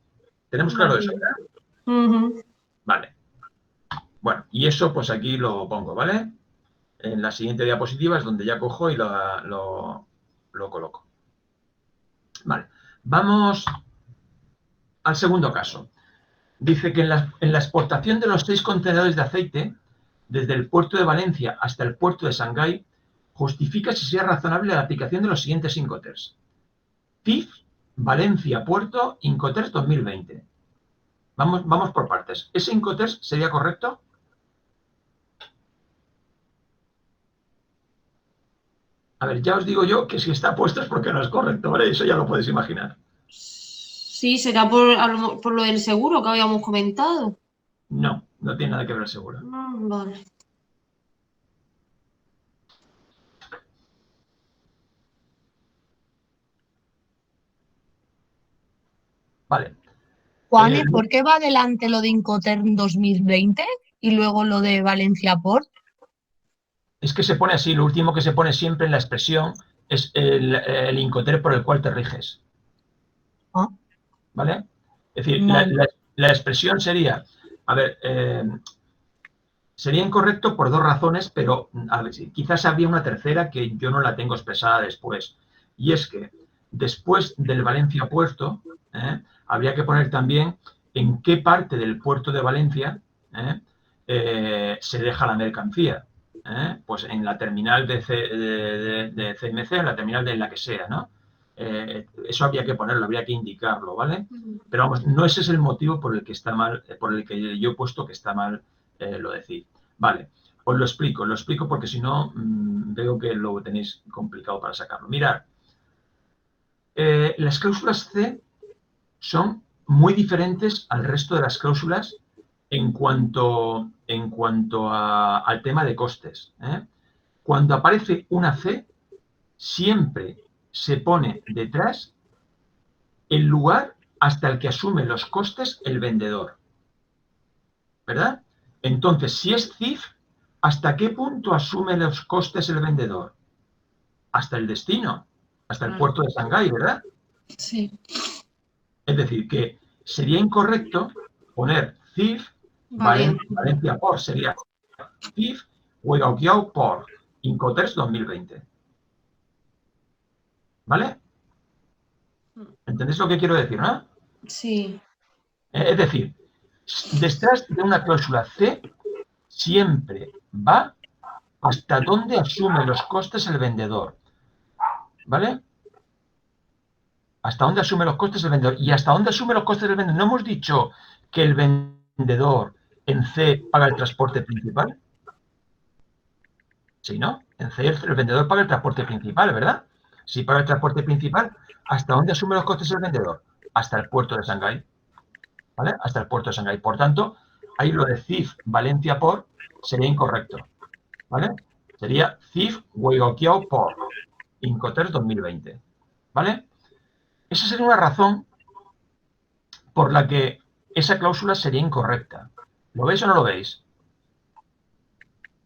¿Tenemos claro eso? Vale. Bueno, y eso pues aquí lo pongo, ¿vale? En la siguiente diapositiva es donde ya cojo y lo coloco. Vale. Vamos al segundo caso. Dice que en la exportación de los 6 contenedores de aceite, desde el puerto de Valencia hasta el puerto de Shanghái, justifica si sea razonable la aplicación de los siguientes Incoterms. CIF, Valencia, Puerto, Incoterms 2020. Vamos por partes. ¿Ese Incoterms sería correcto? A ver, ya os digo yo que si está puesto es porque no es correcto, ¿vale? Eso ya lo podéis imaginar. Sí, será por lo del seguro que habíamos comentado. No, no tiene nada que ver el seguro. Vale. Vale. Juan, ¿por qué va adelante lo de Incoterms 2020 y luego lo de Valencia Port? Es que se pone así, lo último que se pone siempre en la expresión es el Incoterm por el cual te riges. ¿Vale? Es decir, la expresión sería, a ver, sería incorrecto por 2 razones, pero a ver, quizás habría una tercera que yo no la tengo expresada después. Y es que después del Valencia Puerto, habría que poner también en qué parte del puerto de Valencia se deja la mercancía. pues en la terminal de CMC, en la terminal de la que sea, ¿no? Eso habría que ponerlo, habría que indicarlo, ¿vale? Pero vamos, no ese es el motivo por el que está mal, por el que yo he puesto que está mal lo de CIF. Vale, os lo explico porque si no veo que lo tenéis complicado para sacarlo. Mirad, las cláusulas C son muy diferentes al resto de las cláusulas en cuanto al tema de costes. Cuando aparece una C, siempre se pone detrás el lugar hasta el que asume los costes el vendedor. ¿Verdad? Entonces, si es CIF, ¿hasta qué punto asume los costes el vendedor? Hasta el destino, hasta el puerto de Shanghái, ¿verdad? Sí. Es decir, que sería incorrecto poner CIF Valencia Port. Sería CIF Guadalquivir Port Incoterms 2020. ¿Vale? ¿Entendéis lo que quiero decir, no? Sí. Es decir, detrás de una cláusula C siempre va hasta donde asume los costes el vendedor. ¿Vale? Hasta dónde asume los costes el vendedor. ¿Y hasta dónde asume los costes el vendedor? ¿No hemos dicho que el vendedor en C paga el transporte principal? Sí, ¿no? En C el vendedor paga el transporte principal, ¿verdad? Si paga el transporte principal, ¿hasta dónde asume los costes el vendedor? Hasta el puerto de Shanghái. ¿Vale? Hasta el puerto de Shanghái. Por tanto, ahí lo de CIF Valencia Port sería incorrecto. ¿Vale? Sería CIF Guadalquivir Port Incoterms 2020. ¿Vale? Esa sería una razón por la que esa cláusula sería incorrecta. ¿Lo veis o no lo veis?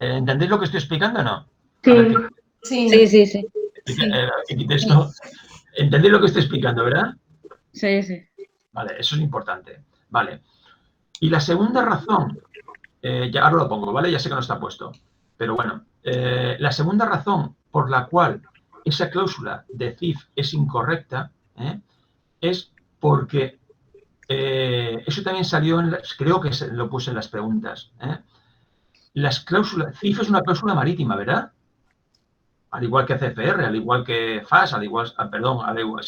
¿Entendéis lo que estoy explicando o no? Sí. A ver, Sí. ¿entendéis lo que estoy explicando, verdad? Sí, sí. Vale, eso es importante. Vale. Y la segunda razón, ya ahora lo pongo, ¿vale? Ya sé que no está puesto. Pero bueno, la segunda razón por la cual esa cláusula de CIF es incorrecta es porque eso también salió, creo que lo puse en las preguntas. Las cláusulas, CIF es una cláusula marítima, ¿verdad? Al igual que CFR, al igual que FAS, al igual, perdón, al igual,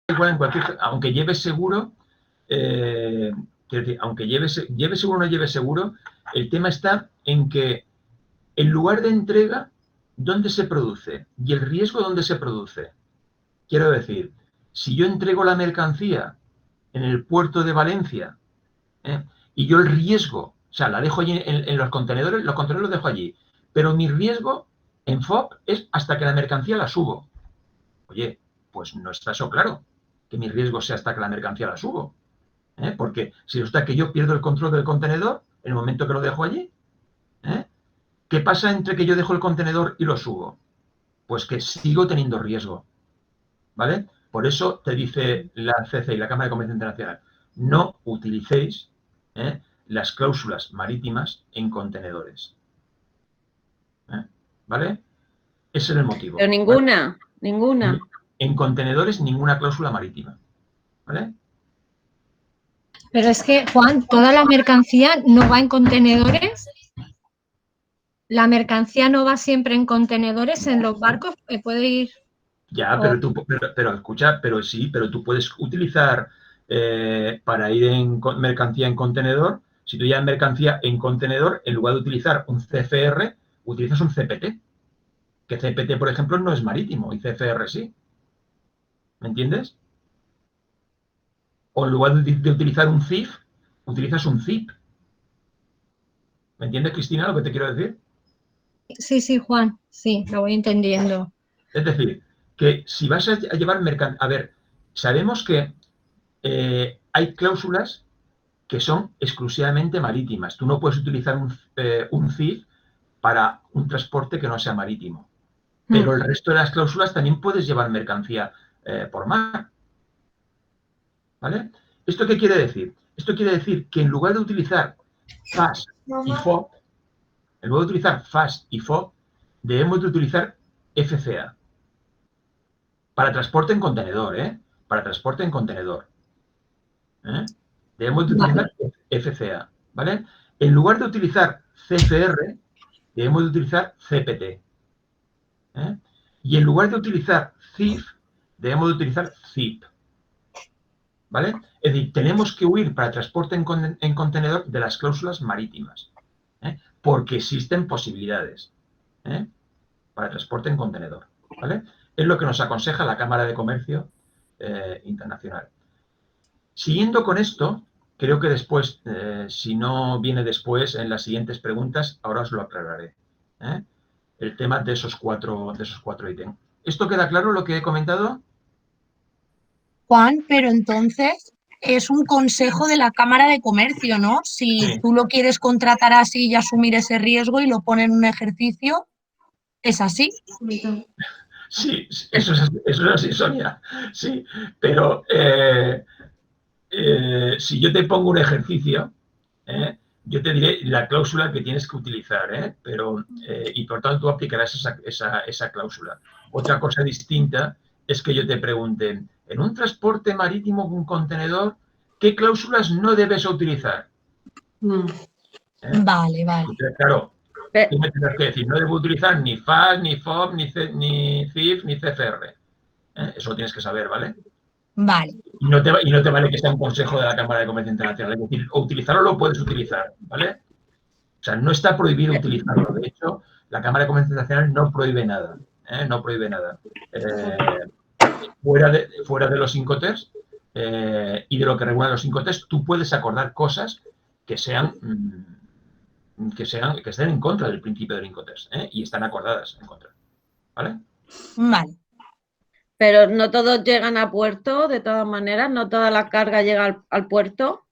igual en cualquier, aunque lleve seguro, quiero decir, aunque lleve seguro o no lleve seguro, el tema está en que el lugar de entrega, ¿dónde se produce? Y el riesgo, ¿dónde se produce? Quiero decir, si yo entrego la mercancía en el puerto de Valencia, y yo el riesgo, o sea, la dejo allí en los contenedores los dejo allí, pero mi riesgo en FOB es hasta que la mercancía la subo. Oye, pues no está eso claro, que mi riesgo sea hasta que la mercancía la subo. Porque si resulta que yo pierdo el control del contenedor en el momento que lo dejo allí, ¿qué pasa entre que yo dejo el contenedor y lo subo? Pues que sigo teniendo riesgo, ¿vale? Por eso te dice la CC y la Cámara de Comercio Internacional, no utilicéis las cláusulas marítimas en contenedores. ¿Vale? Ese es el motivo. Pero ninguna, ¿vale? Ninguna. En contenedores, ninguna cláusula marítima. ¿Vale? Pero es que, Juan, ¿toda la mercancía no va en contenedores? La mercancía no va siempre en contenedores, en los barcos puede ir... Ya, pero escucha, pero tú puedes utilizar para ir en mercancía en contenedor, si tú llevas mercancía en contenedor, en lugar de utilizar un CFR, utilizas un CPT. Que CPT, por ejemplo, no es marítimo y CFR sí. ¿Me entiendes? O en lugar de utilizar un CIF, utilizas un ZIP. ¿Me entiendes, Cristina, lo que te quiero decir? Sí, Juan, sí, lo voy entendiendo. Es decir, que si vas a llevar mercancía... A ver, sabemos que hay cláusulas que son exclusivamente marítimas. Tú no puedes utilizar un CIF para un transporte que no sea marítimo. Pero el resto de las cláusulas también puedes llevar mercancía por mar. ¿Vale? ¿Esto qué quiere decir? Esto quiere decir que en lugar de utilizar FAS y FOB, debemos de utilizar FCA. Para transporte en contenedor, Para transporte en contenedor. Debemos de utilizar FCA, ¿vale? En lugar de utilizar CFR, debemos de utilizar CPT. Y en lugar de utilizar CIF, debemos de utilizar ZIP. ¿Vale? Es decir, tenemos que huir para transporte en contenedor de las cláusulas marítimas. Porque existen posibilidades para transporte en contenedor. ¿Vale? Es lo que nos aconseja la Cámara de Comercio Internacional. Siguiendo con esto, creo que después, si no viene después en las siguientes preguntas, ahora os lo aclararé. El tema de esos cuatro ítems. ¿Esto queda claro lo que he comentado? Juan, pero entonces es un consejo de la Cámara de Comercio, ¿no? Si tú lo quieres contratar así y asumir ese riesgo y lo pone en un ejercicio, ¿es así? Sí, eso es así, Sonia. Sí, pero si yo te pongo un ejercicio, yo te diré la cláusula que tienes que utilizar, y por tanto tú aplicarás esa cláusula. Otra cosa distinta es que yo te pregunte, en un transporte marítimo con un contenedor, ¿qué cláusulas no debes utilizar? Vale. Entonces, claro, tú me tendrás que decir, no debo utilizar ni FAS, ni FOB, ni CIF, ni CFR. Eso lo tienes que saber, ¿vale? Vale. Y no te vale que sea un consejo de la Cámara de Comercio Internacional. Es decir, o utilizarlo lo puedes utilizar, ¿vale? O sea, no está prohibido utilizarlo. De hecho, la Cámara de Comercio Internacional no prohíbe nada. No prohíbe nada. Fuera de los Incoterms y de lo que regulan los Incoterms, tú puedes acordar cosas que estén en contra del principio del Incoterms, y están acordadas en contra. ¿Vale? Vale. Pero no todos llegan a puerto, de todas maneras, no toda la carga llega al puerto.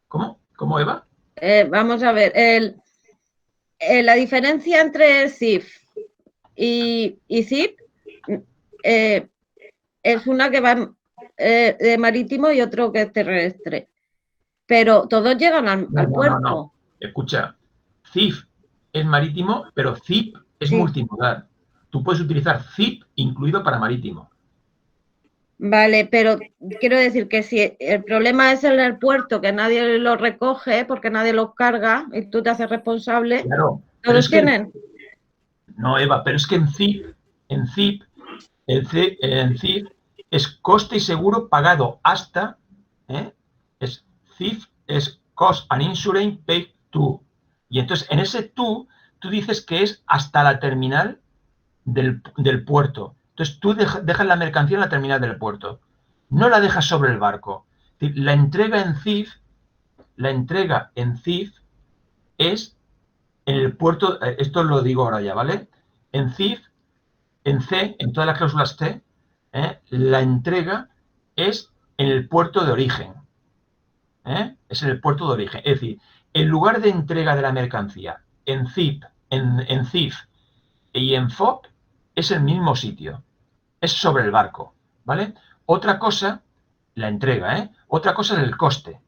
¿Cómo? ¿Cómo, Eva? Vamos a ver, la diferencia entre CIF y ZIP es una que va de marítimo y otro que es terrestre. Pero todos llegan al puerto. No. Escucha, CIF es marítimo, pero ZIP es multimodal. Tú puedes utilizar ZIP incluido para marítimo. Vale, pero quiero decir que si el problema es en el puerto, que nadie lo recoge porque nadie los carga y tú te haces responsable, claro, ¿todos tienen? No, Eva, pero es que en ZIP es coste y seguro pagado hasta, es CIF, es cost and insurance paid to. Y entonces en ese tú dices que es hasta la terminal del puerto. Entonces tú dejas la mercancía en la terminal del puerto. No la dejas sobre el barco. La entrega en CIF es en el puerto, esto lo digo ahora ya, ¿vale? En CIF, en C, en todas las cláusulas C, la entrega es en el puerto de origen. Es en el puerto de origen. Es decir, el lugar de entrega de la mercancía en CIF y en FOB es el mismo sitio. Es sobre el barco, ¿vale? Otra cosa, la entrega, Otra cosa es el coste.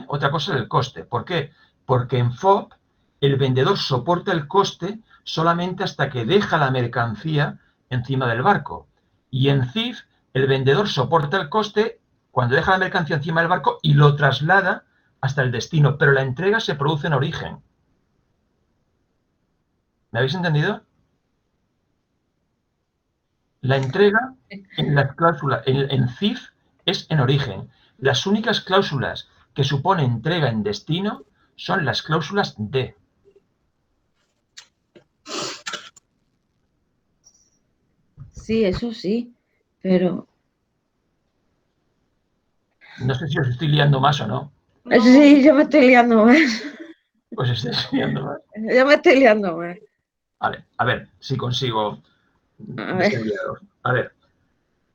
Otra cosa es el coste. ¿Por qué? Porque en FOB el vendedor soporta el coste solamente hasta que deja la mercancía encima del barco. Y en CIF el vendedor soporta el coste cuando deja la mercancía encima del barco y lo traslada hasta el destino, pero la entrega se produce en origen. ¿Me habéis entendido? La entrega en las cláusulas, en CIF es en origen. Las únicas cláusulas que supone entrega en destino son las cláusulas D. Sí, eso sí, pero... No sé si os estoy liando más o no. Sí, yo me estoy liando más. Pues estoy liando más. Yo me estoy liando más. Vale, a ver si consigo A ver. desenviaros. A ver,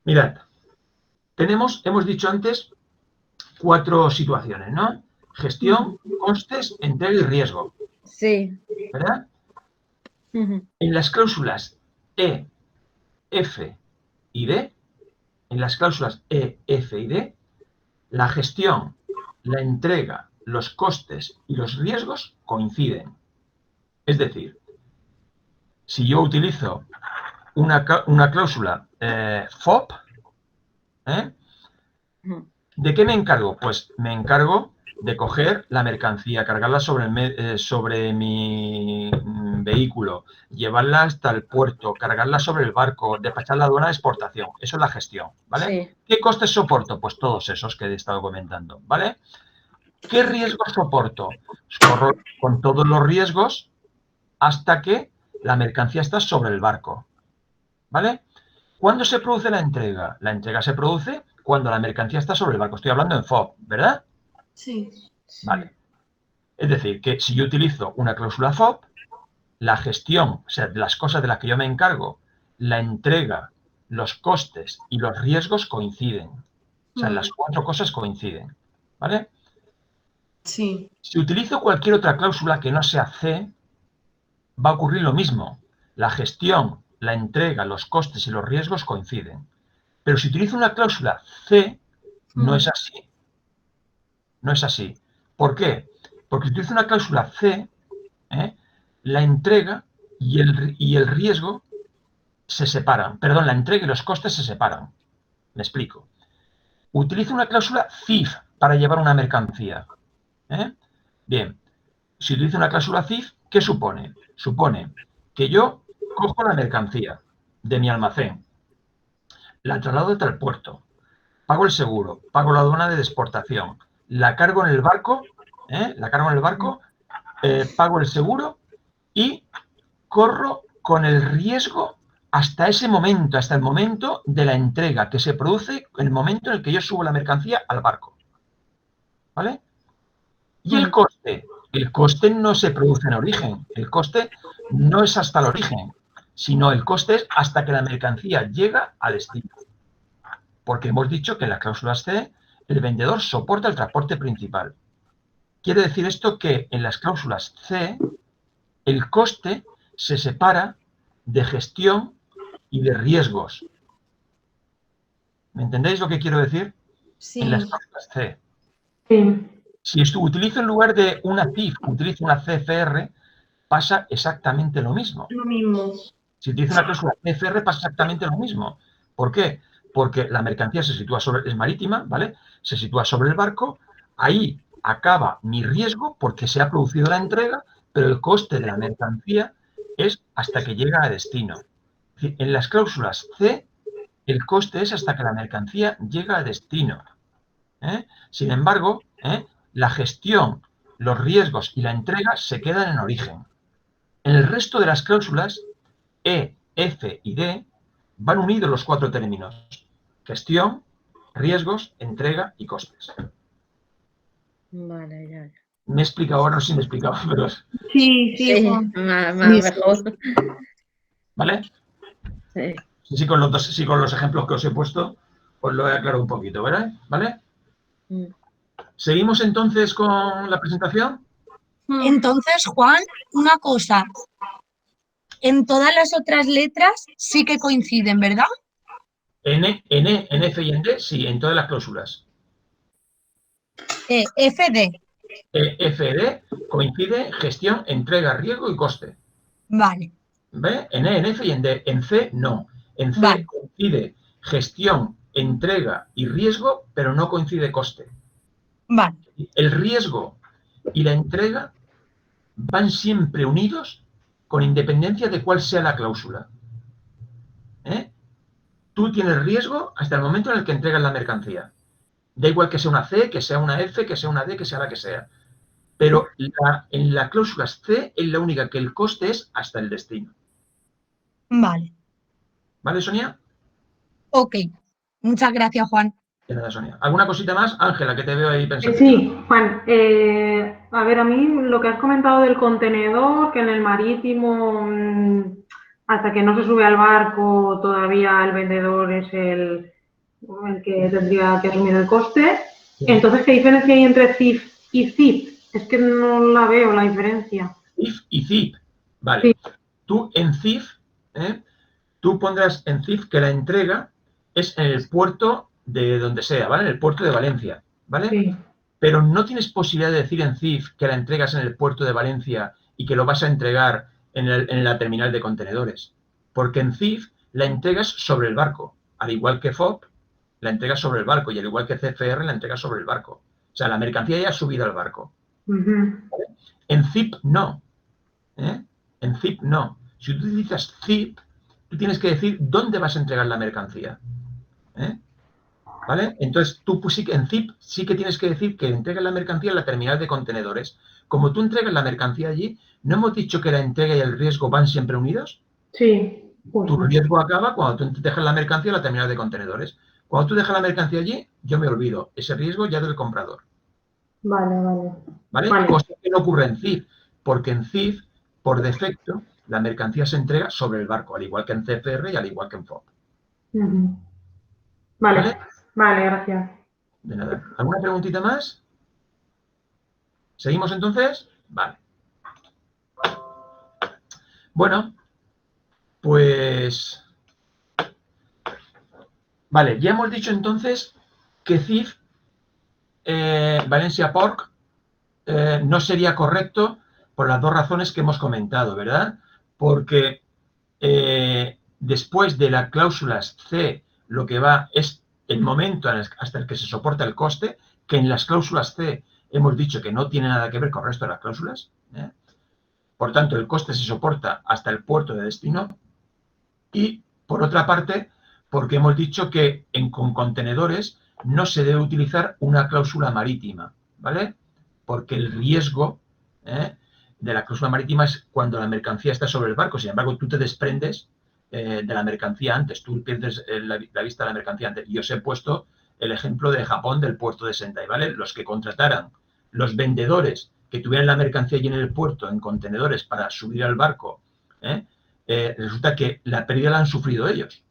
mirad. Hemos dicho antes 4 situaciones, ¿no? Gestión, costes, entrega y riesgo. Sí. ¿Verdad? Ujú. En las cláusulas E, F y D, la gestión, la entrega, los costes y los riesgos coinciden. Es decir, si yo utilizo una cláusula FOB, ¿de qué me encargo? Pues me encargo de coger la mercancía, cargarla sobre mi vehículo, llevarla hasta el puerto, cargarla sobre el barco, despachar la aduana de exportación. Eso es la gestión, ¿vale? Sí. ¿Qué costes soporto? Pues todos esos que he estado comentando, ¿vale? ¿Qué riesgos soporto? Corro con todos los riesgos hasta que la mercancía está sobre el barco, ¿vale? ¿Cuándo se produce la entrega? La entrega se produce cuando la mercancía está sobre el barco. Estoy hablando en FOB, ¿verdad? Sí. Vale. Es decir, que si yo utilizo una cláusula FOB, la gestión, o sea, de las cosas de las que yo me encargo, la entrega, los costes y los riesgos coinciden. O sea, las 4 cosas coinciden, ¿vale? Sí. Si utilizo cualquier otra cláusula que no sea C, va a ocurrir lo mismo. La gestión, la entrega, los costes y los riesgos coinciden. Pero si utilizo una cláusula C, no es así. No es así. ¿Por qué? Porque si utilizo una cláusula C, la entrega y el riesgo se separan. Perdón, la entrega y los costes se separan. Me explico. Utilizo una cláusula CIF para llevar una mercancía. Bien, si utilizo una cláusula CIF, ¿qué supone? Supone que yo cojo la mercancía de mi almacén, la traslado hasta el puerto, pago el seguro, pago la aduana de exportación, la cargo en el barco, pago el seguro y corro con el riesgo hasta ese momento, hasta el momento de la entrega, que se produce en el momento en el que yo subo la mercancía al barco. ¿Vale? Y el coste no se produce en origen, el coste no es hasta el origen, sino el coste es hasta que la mercancía llega al destino. Porque hemos dicho que en las cláusulas C el vendedor soporta el transporte principal. Quiere decir esto que en las cláusulas C el coste se separa de gestión y de riesgos. ¿Me entendéis lo que quiero decir? Sí. En las cláusulas C. Sí. Si utilizo en lugar de una CIF, utilizo una CFR, pasa exactamente lo mismo. Lo mismo. Si utilizo una cláusula CFR, pasa exactamente lo mismo. ¿Por qué? Porque la mercancía es marítima, ¿vale? Se sitúa sobre el barco, ahí acaba mi riesgo porque se ha producido la entrega, pero el coste de la mercancía es hasta que llega a destino. Es decir, en las cláusulas C, el coste es hasta que la mercancía llega a destino. Sin embargo, la gestión, los riesgos y la entrega se quedan en origen. En el resto de las cláusulas, E, F y D, van unidos los 4 términos: gestión, riesgos, entrega y costes. Vale, ya. Me he explicado ahora, no sé si me he explicado, pero... Sí, Sí, Juan. mejor. ¿Vale? Sí. Sí, con los ejemplos que os he puesto, os lo he aclarado un poquito, ¿verdad? ¿Vale? ¿Seguimos entonces con la presentación? Entonces, Juan, una cosa. En todas las otras letras sí que coinciden, ¿verdad? En F y en D, sí, en todas las cláusulas. FD. FD coincide gestión, entrega, riesgo y coste. Vale. ¿Ve? En F y en D. En C, no. En C Vale. coincide gestión, entrega y riesgo, pero no coincide coste. Vale. El riesgo y la entrega van siempre unidos con independencia de cuál sea la cláusula. Tú tienes riesgo hasta el momento en el que entregas la mercancía. Da igual que sea una C, que sea una F, que sea una D, que sea la que sea. Pero en la cláusula C es la única que el coste es hasta el destino. Vale. ¿Vale, Sonia? Ok. Muchas gracias, Juan. De nada, Sonia. ¿Alguna cosita más? Ángela, que te veo ahí pensando. Sí, Juan. A ver, a mí lo que has comentado del contenedor, que en el marítimo, hasta que no se sube al barco, todavía el vendedor es el que tendría que asumir el coste. Sí. Entonces, ¿qué diferencia hay entre CIF y ZIP? Es que no la veo, la diferencia. CIF y ZIP. Vale. Sí. Tú en CIF, tú pondrás en CIF que la entrega es en el puerto de donde sea, ¿vale? En el puerto de Valencia, ¿vale? Sí. Pero no tienes posibilidad de decir en CIF que la entregas en el puerto de Valencia y que lo vas a entregar en la terminal de contenedores. Porque en CIF la entregas sobre el barco. Al igual que FOB, la entregas sobre el barco. Y al igual que CFR, la entregas sobre el barco. O sea, la mercancía ya ha subido al barco. Uh-huh. En ZIP no. En ZIP no. Si tú utilizas ZIP, tú tienes que decir dónde vas a entregar la mercancía. ¿Vale? Entonces, tú pues, en ZIP sí que tienes que decir que entregas la mercancía en la terminal de contenedores. Como tú entregas la mercancía allí, ¿no hemos dicho que la entrega y el riesgo van siempre unidos? Sí. Tu riesgo acaba cuando tú dejas la mercancía en la terminal de contenedores. Cuando tú dejas la mercancía allí, yo me olvido. Ese riesgo ya del comprador. ¿Vale? Cosa que no ocurre en CIF, porque en CIF, por defecto, la mercancía se entrega sobre el barco, al igual que en CFR y al igual que en FOB. Uh-huh. Vale, gracias. De nada. ¿Alguna preguntita más? ¿Seguimos entonces? Vale. Bueno, pues... Vale, ya hemos dicho entonces que CIF, Valencia Porc, no sería correcto por las 2 razones que hemos comentado, ¿verdad? Porque después de las cláusulas C, lo que va es el momento hasta el que se soporta el coste, que en las cláusulas C hemos dicho que no tiene nada que ver con el resto de las cláusulas. Por tanto, el coste se soporta hasta el puerto de destino. Y, por otra parte, porque hemos dicho que con contenedores no se debe utilizar una cláusula marítima, ¿vale? Porque el riesgo de la cláusula marítima es cuando la mercancía está sobre el barco. Sin embargo, tú te desprendes de la mercancía antes, tú pierdes la vista de la mercancía antes. Y os he puesto el ejemplo de Japón del puerto de Sendai, ¿vale? Los que contrataran, los vendedores que tuvieran la mercancía allí en el puerto, en contenedores, para subir al barco, resulta que la pérdida la han sufrido ellos.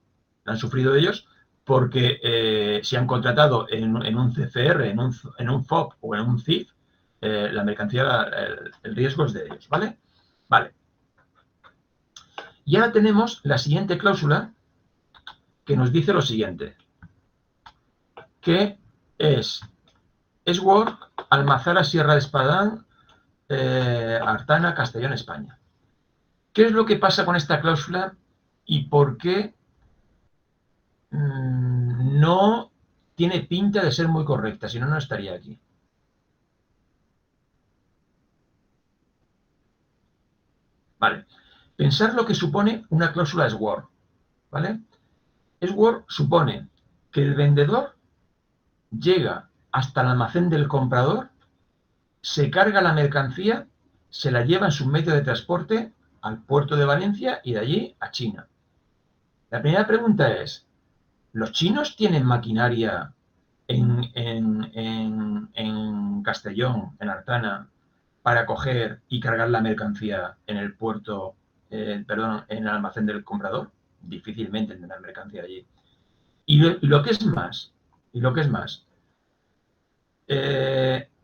La han sufrido ellos porque si han contratado en un CFR, en un FOB o en un CIF, la mercancía, el riesgo es de ellos, ¿vale? Vale. Y ahora tenemos la siguiente cláusula que nos dice lo siguiente, que es Work, Almazara, Sierra de Espadán, Artana, Castellón, España. ¿Qué es lo que pasa con esta cláusula y por qué no tiene pinta de ser muy correcta? Si no, no estaría aquí. Vale. Pensar lo que supone una cláusula SWORD, ¿vale? S-Work supone que el vendedor llega hasta el almacén del comprador, se carga la mercancía, se la lleva en su medio de transporte al puerto de Valencia y de allí a China. La primera pregunta es, ¿los chinos tienen maquinaria en Castellón, en Artana, para coger y cargar la mercancía en el puerto, en el almacén del comprador? Difícilmente tendrán mercancía allí. Y lo que es más,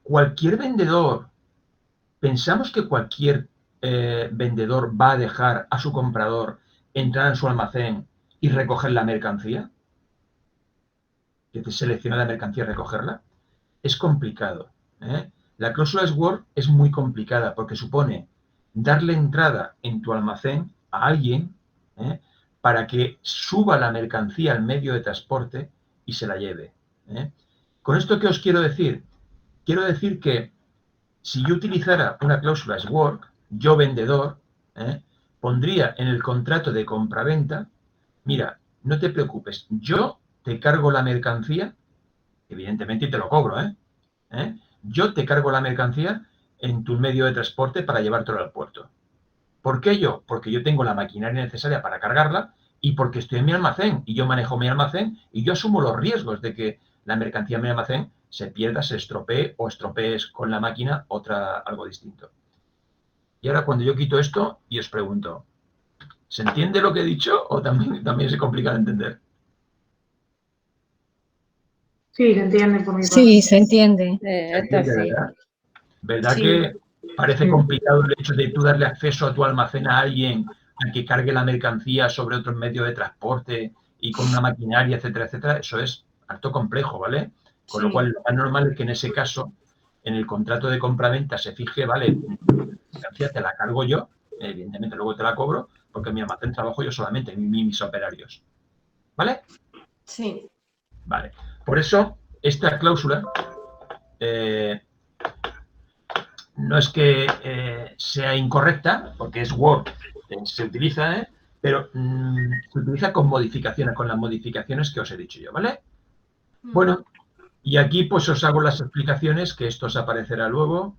cualquier vendedor, pensamos que cualquier vendedor va a dejar a su comprador entrar en su almacén y recoger la mercancía, que selecciona la mercancía y recogerla. Es complicado, ¿eh? La cláusula S-Work es muy complicada porque supone darle entrada en tu almacén a alguien, ¿eh?, para que suba la mercancía al medio de transporte y se la lleve, ¿eh? ¿Con esto qué os quiero decir? Quiero decir que si yo utilizara una cláusula S-Work, yo vendedor, pondría en el contrato de compraventa, mira, no te preocupes, yo te cargo la mercancía, evidentemente y te lo cobro, yo te cargo la mercancía en tu medio de transporte para llevártelo al puerto. ¿Por qué yo? Porque yo tengo la maquinaria necesaria para cargarla y porque estoy en mi almacén y yo manejo mi almacén y yo asumo los riesgos de que la mercancía en mi almacén se pierda, se estropee o estropees con la máquina algo distinto. Y ahora cuando yo quito esto y os pregunto, ¿se entiende lo que he dicho o también se complica de entender? Sí, se entiende por mi parte. Sí, se entiende. Esto sí. ¿Verdad Sí. que parece complicado el hecho de tú darle acceso a tu almacén a alguien a que cargue la mercancía sobre otro medio de transporte y con una maquinaria, etcétera, etcétera? Eso es harto complejo, ¿vale? Con lo cual, lo más normal es que en ese caso, en el contrato de compraventa se fije, vale, la mercancía te la cargo yo, evidentemente luego te la cobro, porque en mi almacén trabajo yo solamente, mis operarios. ¿Vale? Sí. Vale. Por eso, esta cláusula no es que sea incorrecta, porque es Word, se utiliza, pero se utiliza con modificaciones, con las modificaciones que os he dicho yo, ¿vale? Bueno, y aquí pues os hago las explicaciones, que esto os aparecerá luego,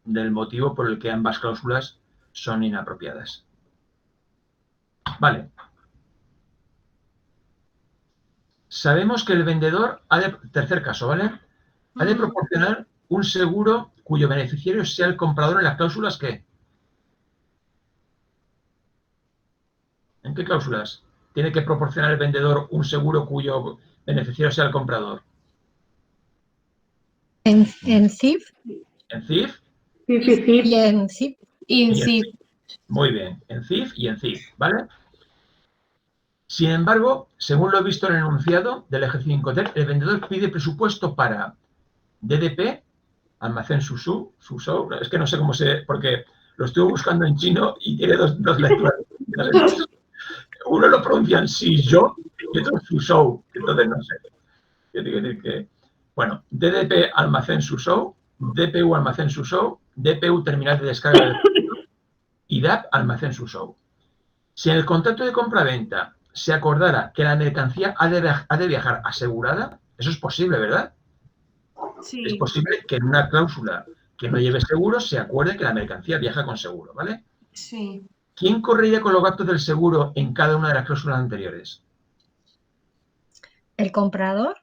del motivo por el que ambas cláusulas son inapropiadas. Vale. Sabemos que el vendedor tercer caso, ¿vale? Ha de proporcionar un seguro cuyo beneficiario sea el comprador en las cláusulas que... ¿En qué cláusulas? Tiene que proporcionar el vendedor un seguro cuyo beneficiario sea el comprador. En CIF. ¿En CIF? Y en CIF. Y en CIF. Muy bien, en CIF y en CIF, ¿vale? Sin embargo, según lo he visto en el enunciado del ejercicio Incoterm, el vendedor pide presupuesto para DDP, almacén Susou, es que no sé cómo porque lo estuve buscando en chino y tiene dos lecturas. Uno lo pronuncian Shizhou y otro Susou, entonces no sé. Yo tengo que decir que, bueno, DDP almacén Susou, DPU almacén Susou, DPU terminal de descarga y DAP almacén Susou. Si en el contrato de compraventa se acordara que la mercancía ha de viajar asegurada, eso es posible, ¿verdad? Sí. Es posible que en una cláusula que no lleve seguro se acuerde que la mercancía viaja con seguro, ¿vale? Sí. ¿Quién correría con los gastos del seguro en cada una de las cláusulas anteriores? ¿El comprador?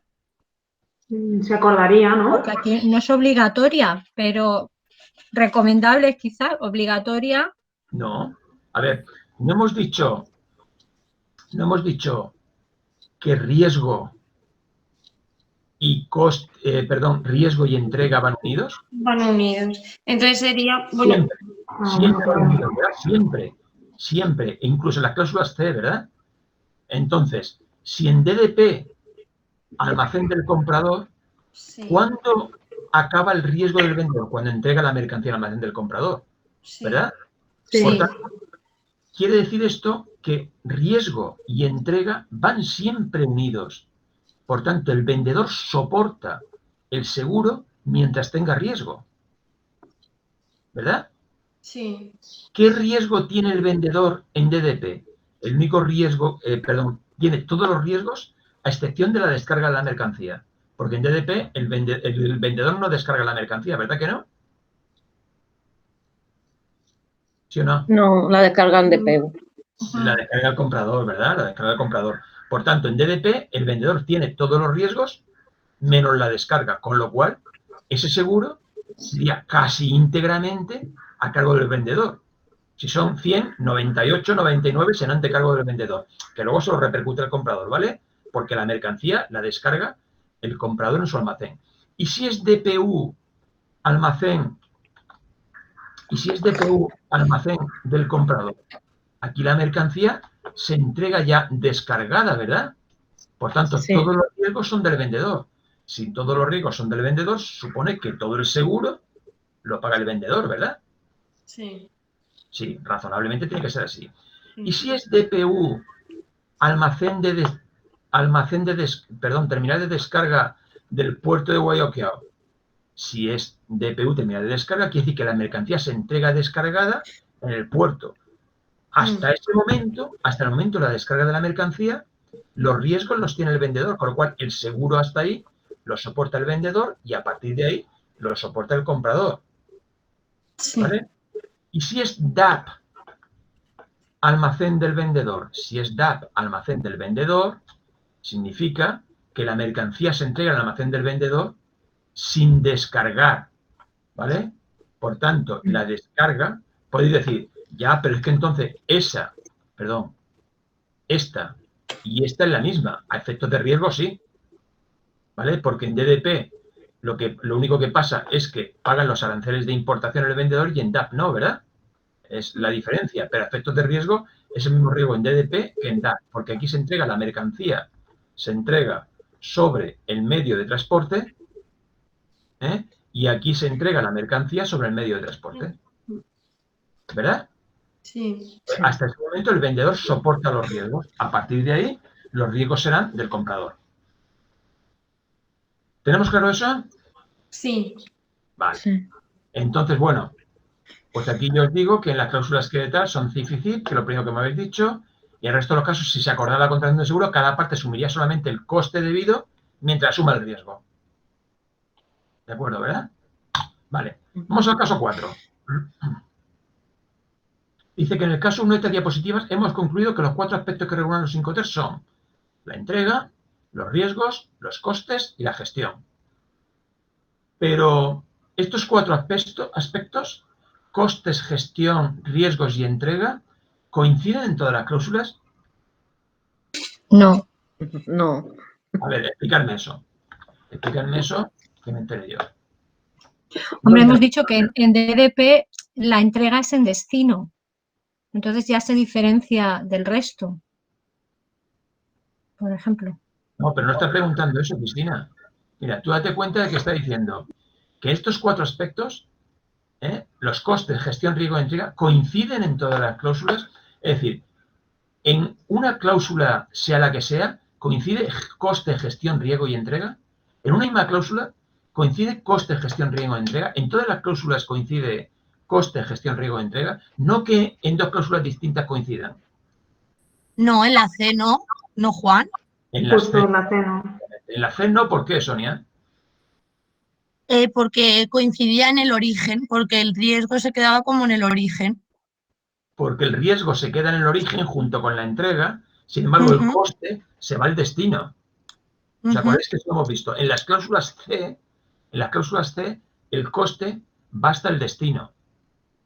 Se acordaría, ¿no? Porque aquí no es obligatoria, pero recomendable quizás, obligatoria. No. A ver, no hemos dicho que riesgo y riesgo y entrega van unidos. Van unidos. Entonces sería, bueno, Siempre van unidos, ¿verdad? Siempre, e incluso en las cláusulas C, ¿verdad? Entonces, si en DDP, almacén del comprador, sí, ¿cuándo acaba el riesgo del vendedor? Cuando entrega la mercancía al almacén del comprador, ¿verdad? Sí. Por tanto, quiere decir esto que riesgo y entrega van siempre unidos. Por tanto, el vendedor soporta el seguro mientras tenga riesgo, ¿verdad? Sí. ¿Qué riesgo tiene el vendedor en DDP? El único riesgo, tiene todos los riesgos a excepción de la descarga de la mercancía. Porque en DDP el vendedor no descarga la mercancía, ¿verdad que no? ¿Sí o no? No, la descargan de PEU. La descarga el comprador, ¿verdad? La descarga el comprador. Por tanto, en DDP el vendedor tiene todos los riesgos menos la descarga, con lo cual ese seguro sería casi íntegramente a cargo del vendedor. Si son 100, 98, 99 serán de cargo del vendedor, que luego se lo repercute al comprador, ¿vale? Porque la mercancía la descarga el comprador en su almacén. Y si es DPU almacén, del comprador, aquí la mercancía se entrega ya descargada, ¿verdad? Por tanto, Sí. todos los riesgos son del vendedor. Si todos los riesgos son del vendedor, supone que todo el seguro lo paga el vendedor, ¿verdad? Sí. Sí, razonablemente tiene que ser así. Sí. Y si es DPU, terminal de descarga del puerto de Guayaquil, si es DPU, terminal de descarga, quiere decir que la mercancía se entrega descargada en el puerto. Hasta ese momento, hasta el momento de la descarga de la mercancía, los riesgos los tiene el vendedor, con lo cual el seguro hasta ahí lo soporta el vendedor y a partir de ahí lo soporta el comprador. ¿Vale? Y si es DAP, almacén del vendedor, significa que la mercancía se entrega al almacén del vendedor sin descargar, ¿vale? Por tanto, la descarga, podéis decir, ya, pero es que entonces esta y esta es la misma, a efectos de riesgo sí, ¿vale? Porque en DDP lo único que pasa es que pagan los aranceles de importación el vendedor y en DAP no, ¿verdad? Es la diferencia, pero a efectos de riesgo es el mismo riesgo en DDP que en DAP, porque aquí se entrega la mercancía, se entrega sobre el medio de transporte, y aquí se entrega la mercancía sobre el medio de transporte. ¿Verdad? Sí. Hasta ese momento el vendedor soporta los riesgos. A partir de ahí, los riesgos serán del comprador. ¿Tenemos claro eso? Sí. Vale. Sí. Entonces, bueno, pues aquí yo os digo que en las cláusulas que detrás son CIF y CIP, que es lo primero que me habéis dicho, y en el resto de los casos, si se acordara la contratación de seguro, cada parte asumiría solamente el coste debido mientras asuma el riesgo. ¿De acuerdo, verdad? Vale. Vamos al caso 4. Dice que en el caso 1 de estas diapositivas hemos concluido que los 4 aspectos que regulan los Incoterms son la entrega, los riesgos, los costes y la gestión. Pero estos 4 aspectos, costes, gestión, riesgos y entrega, ¿coinciden en todas las cláusulas? No. No. A ver, explícame eso. Explícame eso, que me entere yo. Hombre, hemos dicho que en DDP la entrega es en destino. Entonces ya se diferencia del resto. Por ejemplo. No, pero no está preguntando eso, Cristina. Mira, tú date cuenta de que está diciendo que estos 4 aspectos, los costes, gestión, riesgo y entrega, coinciden en todas las cláusulas. Es decir, en una cláusula, sea la que sea, coincide coste, gestión, riesgo y entrega. En una misma cláusula coincide coste, gestión, riesgo y entrega. En todas las cláusulas coincide coste, gestión, riesgo y entrega. No que en 2 cláusulas distintas coincidan. No, en la C no. ¿No, Juan? En la Justo C, en la C no. en la C no, ¿por qué, Sonia? Porque coincidía en el origen, porque el riesgo se quedaba como en el origen. Porque el riesgo se queda en el origen junto con la entrega, sin embargo, el coste se va al destino. ¿Os acordáis que eso lo hemos visto? En las cláusulas C, el coste va hasta el destino,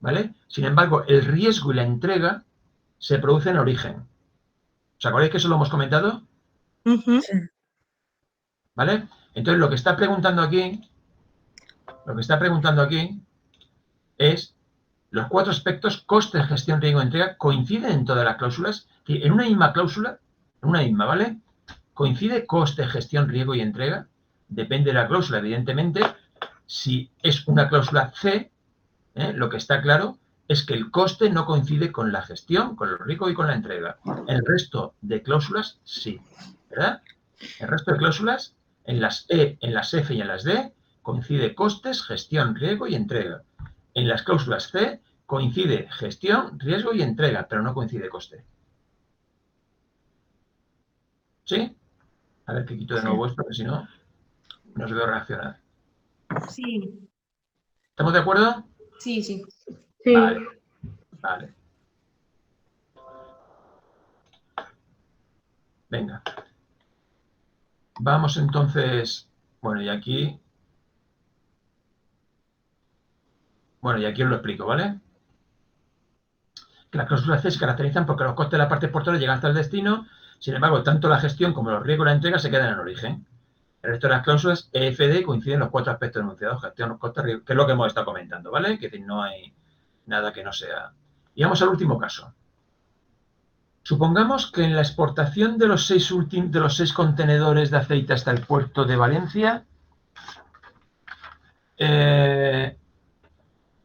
¿vale? Sin embargo, el riesgo y la entrega se producen en origen. ¿Os acordáis que eso lo hemos comentado? ¿Vale? Entonces, lo que está preguntando aquí es los 4 aspectos, coste, gestión, riesgo y entrega, coinciden en todas las cláusulas. En una misma cláusula, ¿vale? Coincide coste, gestión, riesgo y entrega. Depende de la cláusula, evidentemente. Si es una cláusula C, lo que está claro es que el coste no coincide con la gestión, con el riesgo y con la entrega. El resto de cláusulas sí, ¿verdad? El resto de cláusulas, en las E, en las F y en las D, coincide costes, gestión, riesgo y entrega. En las cláusulas C coincide gestión, riesgo y entrega, pero no coincide coste. ¿Sí? A ver que quito de nuevo esto, que si no, no os veo reaccionar. Sí, ¿Estamos de acuerdo? sí. Sí. Vale. Venga. Vamos entonces, bueno, y aquí os lo explico, ¿vale? Que las cláusulas C se caracterizan porque los costes de la parte exportadora llegan hasta el destino, sin embargo, tanto la gestión como los riesgos de la entrega se quedan en el origen. El resto de las cláusulas EFD coinciden en los 4 aspectos enunciados, gestión, los costes, que es lo que hemos estado comentando, ¿vale? Que no hay nada que no sea. Y vamos al último caso. Supongamos que en la exportación de los 6 contenedores de aceite hasta el puerto de Valencia,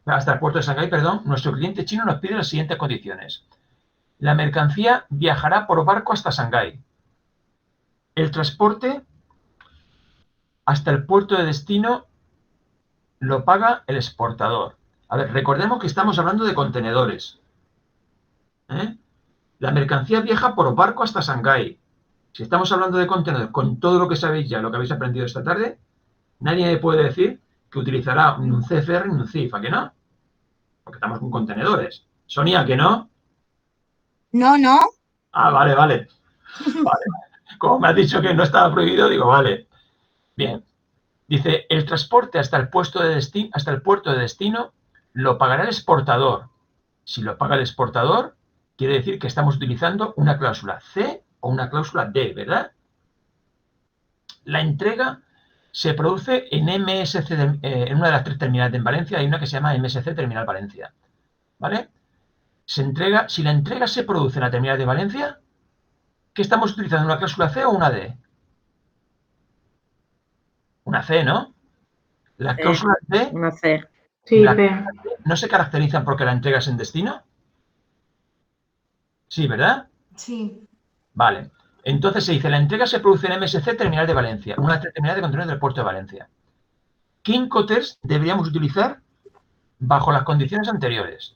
hasta el puerto de Shanghái, perdón, nuestro cliente chino nos pide las siguientes condiciones. La mercancía viajará por barco hasta Shanghái. El transporte hasta el puerto de destino lo paga el exportador. A ver, recordemos que estamos hablando de contenedores. La mercancía viaja por barco hasta Shanghái. Si estamos hablando de contenedores, con todo lo que sabéis ya, lo que habéis aprendido esta tarde, nadie me puede decir que utilizará ni un CFR ni un CIF, ¿a que no? Porque estamos con contenedores. Sonia, ¿a que no? No, no. Ah, vale. Vale. Como me has dicho que no estaba prohibido, digo, vale. Bien. Dice, el transporte hasta el puerto de destino lo pagará el exportador. Si lo paga el exportador, quiere decir que estamos utilizando una cláusula C o una cláusula D, ¿verdad? La entrega se produce en MSC, en una de las 3 terminales en Valencia, hay una que se llama MSC Terminal Valencia, ¿vale? Si la entrega se produce en la terminal de Valencia, ¿qué estamos utilizando? ¿Una cláusula C o una D? Una C, ¿no? Las cláusulas D, Una C. Sí, las C. ¿no se caracterizan porque la entrega es en destino? Sí, ¿verdad? Sí. Vale. Entonces se dice, la entrega se produce en MSC Terminal de Valencia, una terminal de contenedores del puerto de Valencia. ¿Qué Incoterms deberíamos utilizar bajo las condiciones anteriores?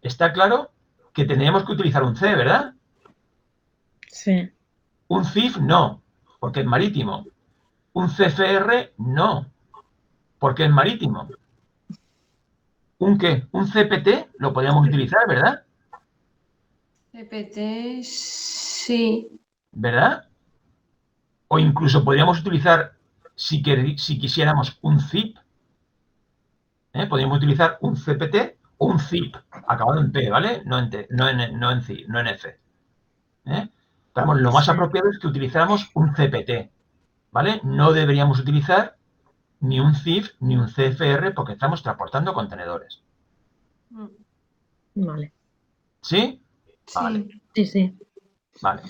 Está claro que tendríamos que utilizar un C, ¿verdad? Sí. Un CIF no, porque es marítimo. Un CFR no, porque es marítimo. ¿Un qué? Un CPT lo podríamos utilizar, ¿verdad? CPT, sí. ¿Verdad? O incluso podríamos utilizar, si quisiéramos, un ZIP. Podríamos utilizar un CPT o un ZIP, acabado en P, ¿vale? No en F. Digamos, lo más apropiado es que utilizáramos un CPT, ¿vale? No deberíamos utilizar ni un CIF ni un CFR porque estamos transportando contenedores. Vale. ¿Sí? Vale. Sí. Vale.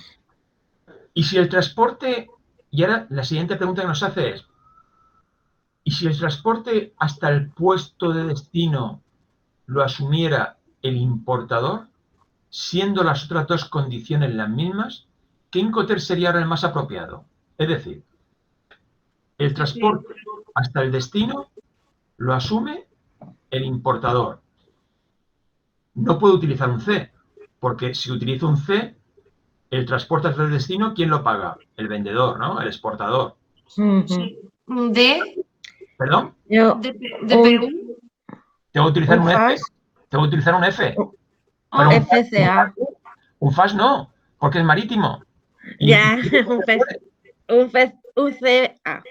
Y si el transporte, y ahora la siguiente pregunta que nos hace es, ¿y si el transporte hasta el puesto de destino lo asumiera el importador, siendo las otras 2 condiciones las mismas, ¿qué Incoterm sería ahora el más apropiado? Es decir, el transporte hasta el destino lo asume el importador. No puedo utilizar un C, porque si utilizo un C, el transporte hasta el destino, ¿quién lo paga? El vendedor, ¿no? El exportador. Sí. D. ¿Perdón? Yo, De PU. Tengo que utilizar un F. FAS. Tengo que utilizar un F. Ah, Pero FCA. un FAS no, porque es marítimo. Ya, un CA.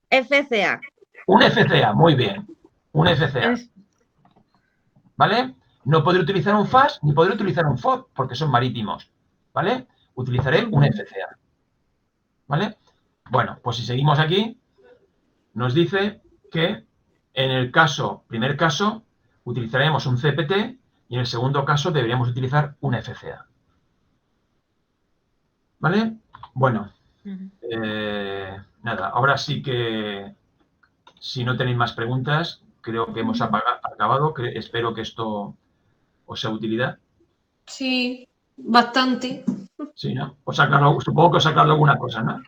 FCA. Un FCA, muy bien. Un FCA. ¿Vale? No podré utilizar un FAS ni podré utilizar un FOB porque son marítimos. ¿Vale? Utilizaré un FCA. ¿Vale? Bueno, pues si seguimos aquí, nos dice que en el primer caso, utilizaremos un CPT y en el segundo caso deberíamos utilizar un FCA. ¿Vale? Bueno, nada, ahora sí que, si no tenéis más preguntas, creo que hemos acabado. Espero que esto os sea de utilidad. sí, bastante. Sí, ¿no? Supongo que os ha sacado alguna cosa, ¿no?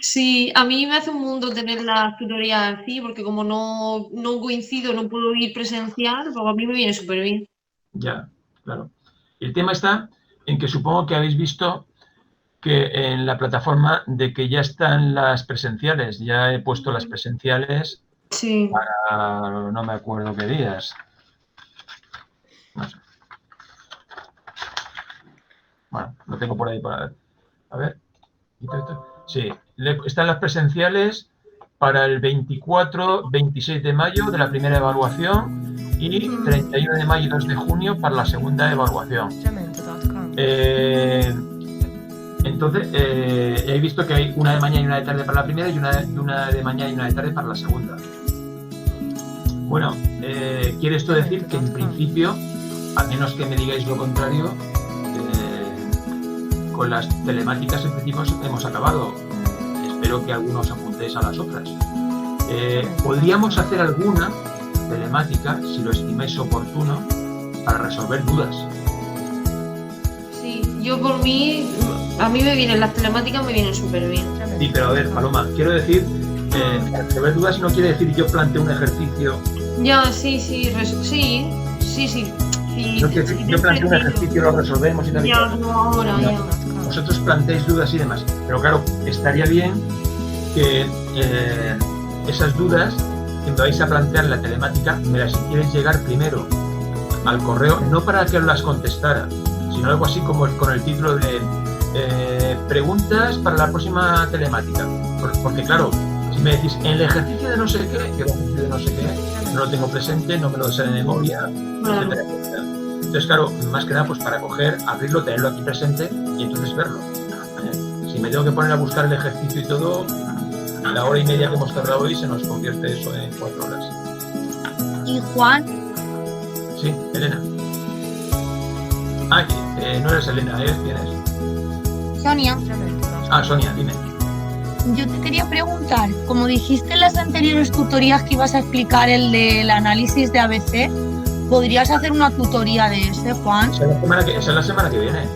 Sí, a mí me hace un mundo tener la tutoría así, porque como no coincido, no puedo ir presencial, pues a mí me viene súper bien. Ya, claro. El tema está en que supongo que habéis visto que en la plataforma de que ya están las presenciales. Ya he puesto las presenciales Sí. para no me acuerdo qué días. No sé. Bueno, lo tengo por ahí para ver. A ver. Sí, están las presenciales para el 24, 26 de mayo de la primera evaluación y 31 de mayo y 2 de junio para la segunda evaluación. Entonces, he visto que hay una de mañana y una de tarde para la primera y una de mañana y una de tarde para la segunda. Bueno, quiere esto decir que en principio, a menos que me digáis lo contrario, con las telemáticas en principio hemos acabado. Espero que algunos apuntéis a las otras. Podríamos hacer alguna telemática, si lo estimáis oportuno, para resolver dudas. Sí, yo por mí, a mí me vienen las telemáticas, me vienen súper bien. Sí, pero a ver, Paloma, quiero decir, resolver dudas no quiere decir yo planteo un ejercicio. Ya, sí. No quiere decir yo planteo un ejercicio, lo resolvemos y tal y Ya, cual. no ahora, No. ya. Vosotros planteáis dudas y demás, pero claro, estaría bien que esas dudas que me vais a plantear en la telemática me las hicierais llegar primero al correo, no para que os las contestara, sino algo así como con el título de preguntas para la próxima telemática. Porque claro, si me decís en el ejercicio de no sé qué, que el ejercicio de no sé qué, no lo tengo presente, no me lo sé de memoria, Claro. etcétera, etcétera. Entonces, claro, más que nada, pues para coger, abrirlo, tenerlo aquí presente y entonces verlo. Si me tengo que poner a buscar el ejercicio y todo, la hora y media que hemos tardado hoy se nos convierte eso en 4 horas. Y Juan, Sí, Elena. Ah, no eres Elena, ¿quién es? Sonia, Ah, Sonia, dime. yo te quería preguntar, como dijiste en las anteriores tutorías que ibas a explicar el del análisis de ABC, ¿podrías hacer una tutoría de ese, Juan? Esa es la semana que viene.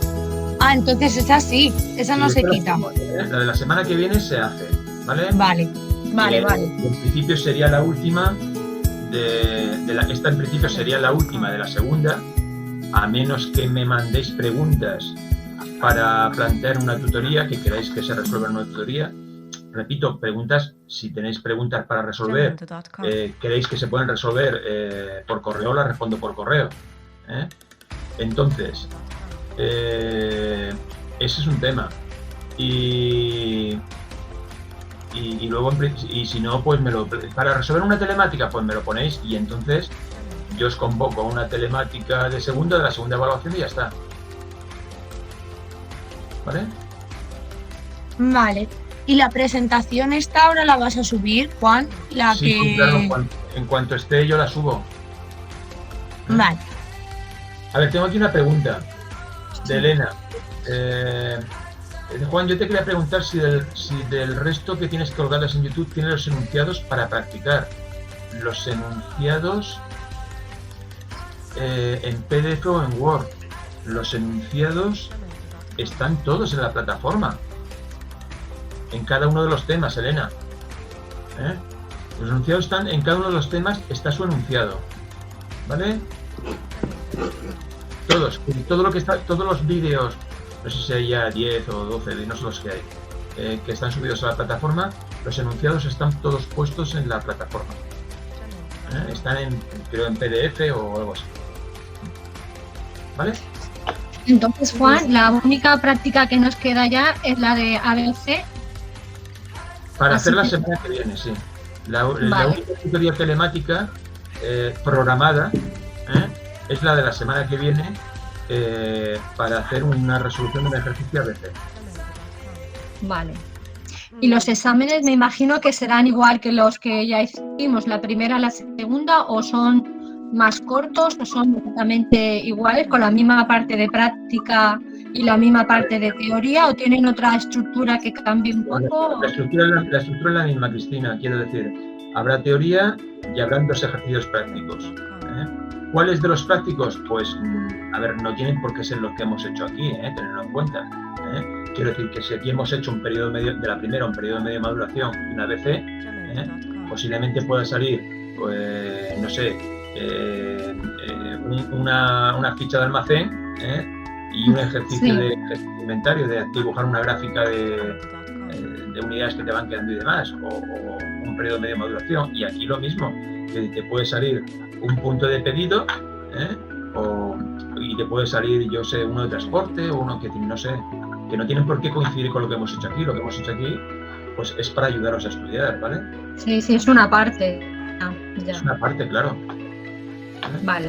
Ah, entonces esa sí, esa no se quita. La de la semana que viene se hace, ¿vale? Vale. En principio sería la última esta en principio sería la última de la segunda, a menos que me mandéis preguntas para plantear una tutoría, que queráis que se resuelva en una tutoría. Repito, preguntas, si tenéis preguntas para resolver, queréis que se puedan resolver por correo, las respondo por correo. Entonces, ese es un tema. Y luego, y si no, pues para resolver una telemática, pues me lo ponéis y entonces yo os convoco a una telemática de la segunda evaluación y ya está. ¿Vale? Vale. ¿Y la presentación esta ahora la vas a subir, Juan? Sí, claro, en cuanto esté yo la subo. Vale. A ver, tengo aquí una pregunta de Elena. Juan, yo te quería preguntar si del resto que tienes colgados en YouTube tienes los enunciados para practicar. Los enunciados en PDF o en Word. Los enunciados están todos en la plataforma. En cada uno de los temas, Elena. Los enunciados están en cada uno de los temas, está su enunciado. ¿Vale? Todos los vídeos, no sé si hay ya 10 o 12, no sé los que hay, que están subidos a la plataforma, los enunciados están todos puestos en la plataforma. Están creo en PDF o algo así. ¿Vale? Entonces, Juan, la única práctica que nos queda ya es la de ABC. Para Así hacer la que- semana que viene, sí. La Vale. única tutoría telemática programada es la de la semana que viene para hacer una resolución de un ejercicio ABC. Vale. Y los exámenes me imagino que serán igual que los que ya hicimos, la primera, la segunda, o son más cortos o son exactamente iguales, con la misma parte de práctica y la misma parte de teoría, o tienen otra estructura que cambie un poco. La estructura es la misma, Cristina, quiero decir, habrá teoría y habrán 2 ejercicios prácticos. ¿Cuáles de los prácticos? Pues, a ver, no tienen por qué ser los que hemos hecho aquí, tenerlo en cuenta. Quiero decir que si aquí hemos hecho un periodo medio de la primera, un periodo medio de maduración y una ABC, posiblemente pueda salir, pues, no sé, una ficha de almacén y un ejercicio Sí. de inventario, de dibujar una gráfica de unidades que te van quedando y demás, o un periodo medio de maduración. Y aquí lo mismo, que te puede salir un punto de pedido, y te puede salir, yo sé, uno de transporte, o uno que no sé, que no tienen por qué coincidir con lo que hemos hecho aquí. Lo que hemos hecho aquí, pues es para ayudaros a estudiar, ¿vale? Sí, es una parte. Ya. Es una parte, claro. Vale.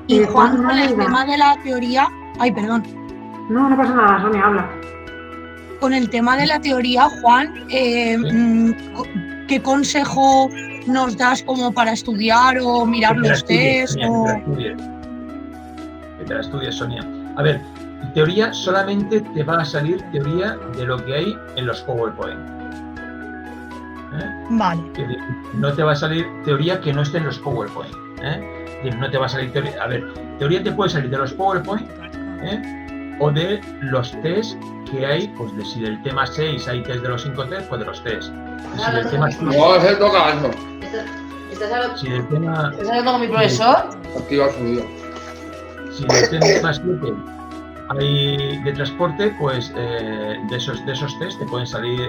Y Juan, Juan, con una el duda. tema de la teoría, ay, perdón, No pasa nada, Sonia, habla. con el tema de la teoría, Juan, ¿qué consejo nos das como para estudiar o mirar Que te la los estudies, test? Sonia, O... que te la estudies, Sonia. A ver, teoría solamente te va a salir teoría de lo que hay en los PowerPoint. Vale, Que no te va a salir teoría que no esté en los PowerPoint. Es decir, no te va a salir teoría. A ver, teoría te puede salir de los PowerPoint o de los test que hay, pues de si del tema 6 hay test de los 5 test, pues de los test. Y si del tema 6, No, se toca eso. si del tema, ¿Estás hablando con mi profesor? Activa el sonido. si del tema 7 hay de transporte, pues de esos test te pueden salir,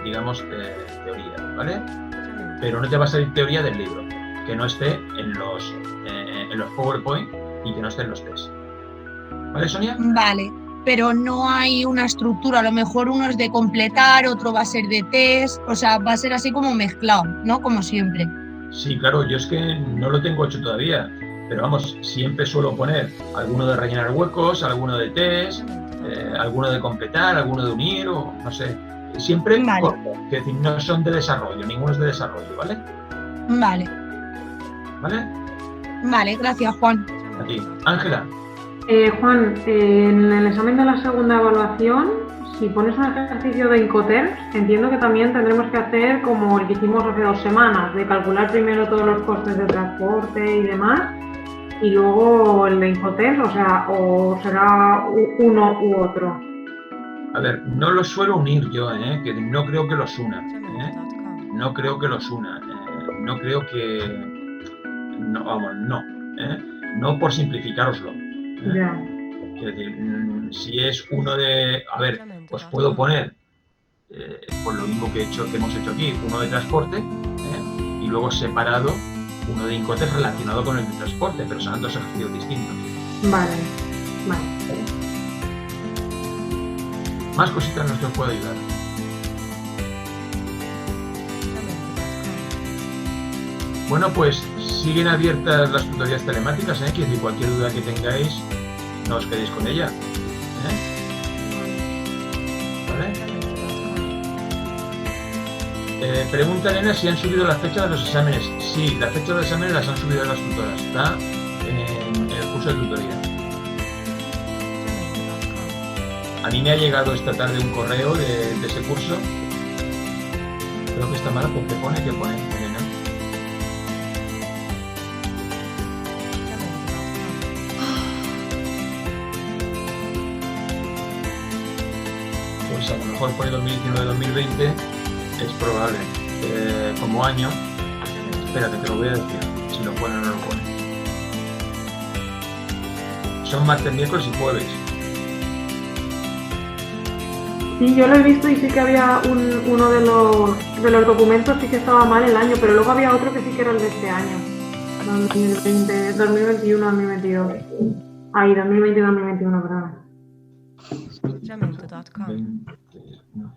digamos, teoría, ¿vale? Pero no te va a salir teoría del libro, que no esté en los PowerPoint y que no esté en los test. ¿Vale, Sonia? vale, pero no hay una estructura, a lo mejor uno es de completar, otro va a ser de test, o sea, va a ser así como mezclado, ¿no? Como siempre. Sí, claro, yo es que no lo tengo hecho todavía, pero vamos, siempre suelo poner alguno de rellenar huecos, alguno de test, alguno de completar, alguno de unir, o no sé. Siempre Vale. corto, es decir, no son de desarrollo, ninguno es de desarrollo, ¿vale? Vale, ¿Vale? gracias, Juan. A ti. Ángela, Juan, en el examen de la segunda evaluación, si pones un ejercicio de Incoterms, entiendo que también tendremos que hacer como el que hicimos hace 2 semanas, de calcular primero todos los costes de transporte y demás, y luego el de Incoterms, o sea, o será uno u otro. a ver, no los suelo unir yo, que no creo que los una, no creo que los una, no creo que, no, vamos, no por simplificároslo. Ya. Quiero decir, si es uno de, a ver, pues puedo poner, por lo mismo que hemos hecho aquí, uno de transporte, y luego separado uno de Incoterms relacionado con el de transporte, pero serán 2 ejercicios distintos. Vale. Más cositas nos puedo ayudar. Bueno, pues siguen abiertas las tutorías telemáticas, quiero decir, cualquier duda que tengáis, no os quedéis con ella. ¿Vale? Pregunta Elena si han subido la fecha de los exámenes. Sí, la fecha de los exámenes las han subido las tutoras, está en el curso de tutoría. A mí me ha llegado esta tarde un correo de ese curso. Creo que está mal porque pone Elena. Pues a lo mejor pone 2019-2020, es probable. Como año, espérate, te lo voy a decir, si lo pone o no lo pone. Son martes, miércoles y jueves. Sí, yo lo he visto y sí que había uno de los documentos sí que estaba mal el año, pero luego había otro que sí que era el de este año. 2020, 2021, 2022. Ahí, 2020, 2021, perdón. No.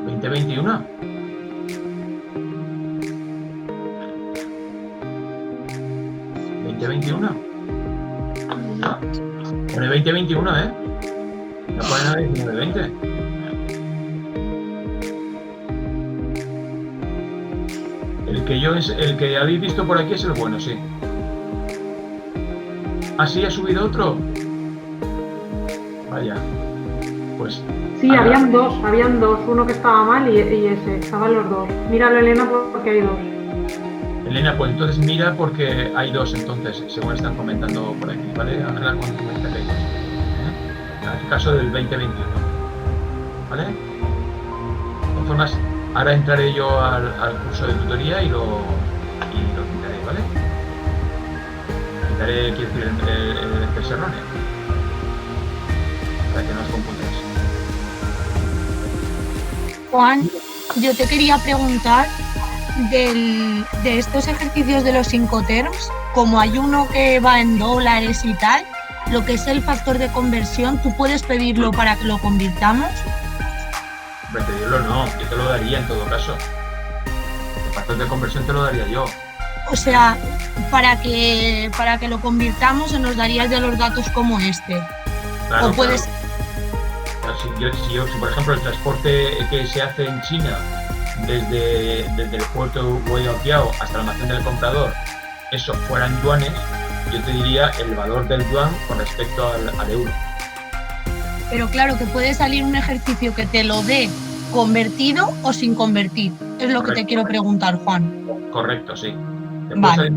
¿2021? ¿2021? No. Pone 2021, ¿eh? No pone nada de 19-20. El que habéis visto por aquí es el bueno, sí. ¿Ah, sí? ¿Ha subido otro? Vaya. Pues... Sí, habían dos, uno que estaba mal y ese, estaban los dos. Míralo, Elena, porque hay dos. Elena, pues entonces mira porque hay dos, entonces, según están comentando por aquí, ¿vale? Ángela comenta que hay dos. En este caso del 2021, ¿vale? De todas formas, ahora entraré yo al curso de tutoría y lo quitaré, ¿vale? Quitaré, quiero decir, el serrone, para que no os confundáis. Juan, yo te quería preguntar de estos ejercicios de los Incoterms, como hay uno que va en dólares y tal, lo que es el factor de conversión, ¿tú puedes pedirlo para que lo convirtamos? Pedirlo no, yo te lo daría en todo caso. El factor de conversión te lo daría yo. O sea, para que lo convirtamos se nos darías de los datos como este. Claro, o puedes... Claro, si por ejemplo el transporte que se hace en China desde el puerto Guayaquil hasta el almacén del comprador, eso fueran yuanes, yo te diría el valor del yuan con respecto al euro. Pero claro, que puede salir un ejercicio que te lo dé convertido o sin convertir. Es lo Correcto. que te quiero preguntar, Juan. Correcto, sí. Vale.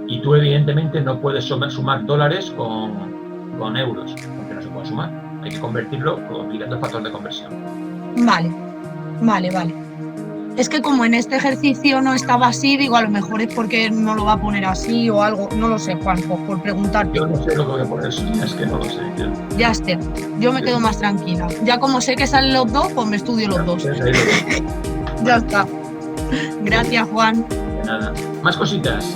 Y tú evidentemente no puedes sumar dólares con euros, porque no se puede sumar. Hay que convertirlo aplicando el factor de conversión. Vale. Es que como en este ejercicio no estaba así, digo, a lo mejor es porque no lo va a poner así o algo. No lo sé, Juan, por preguntarte. Yo no sé lo que voy a poner, es que no lo sé. Ya esté. Yo me quedo más tranquila. Ya como sé que salen los dos, pues me estudio los dos. Ya está. Gracias, Juan. De nada. Más cositas.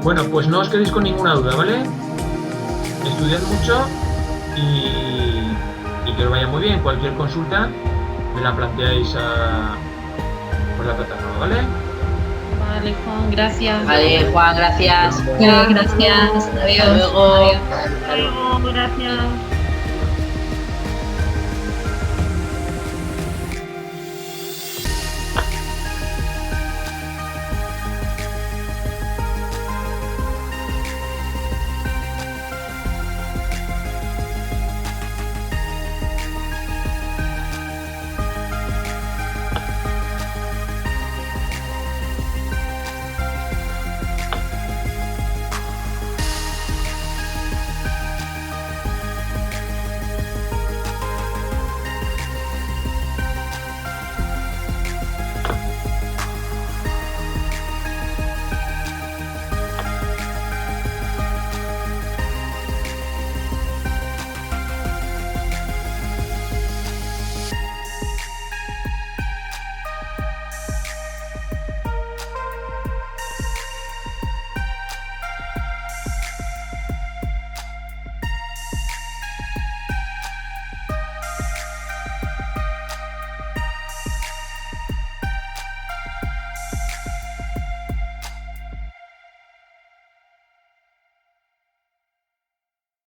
Bueno, pues no os quedéis con ninguna duda, ¿vale? Estudiad mucho y que os vaya muy bien. Cualquier consulta me la planteáis por la plataforma, ¿vale? Vale, Juan, gracias. Vale, Juan, gracias. Gracias. Hasta Adiós. luego. Hasta luego, gracias.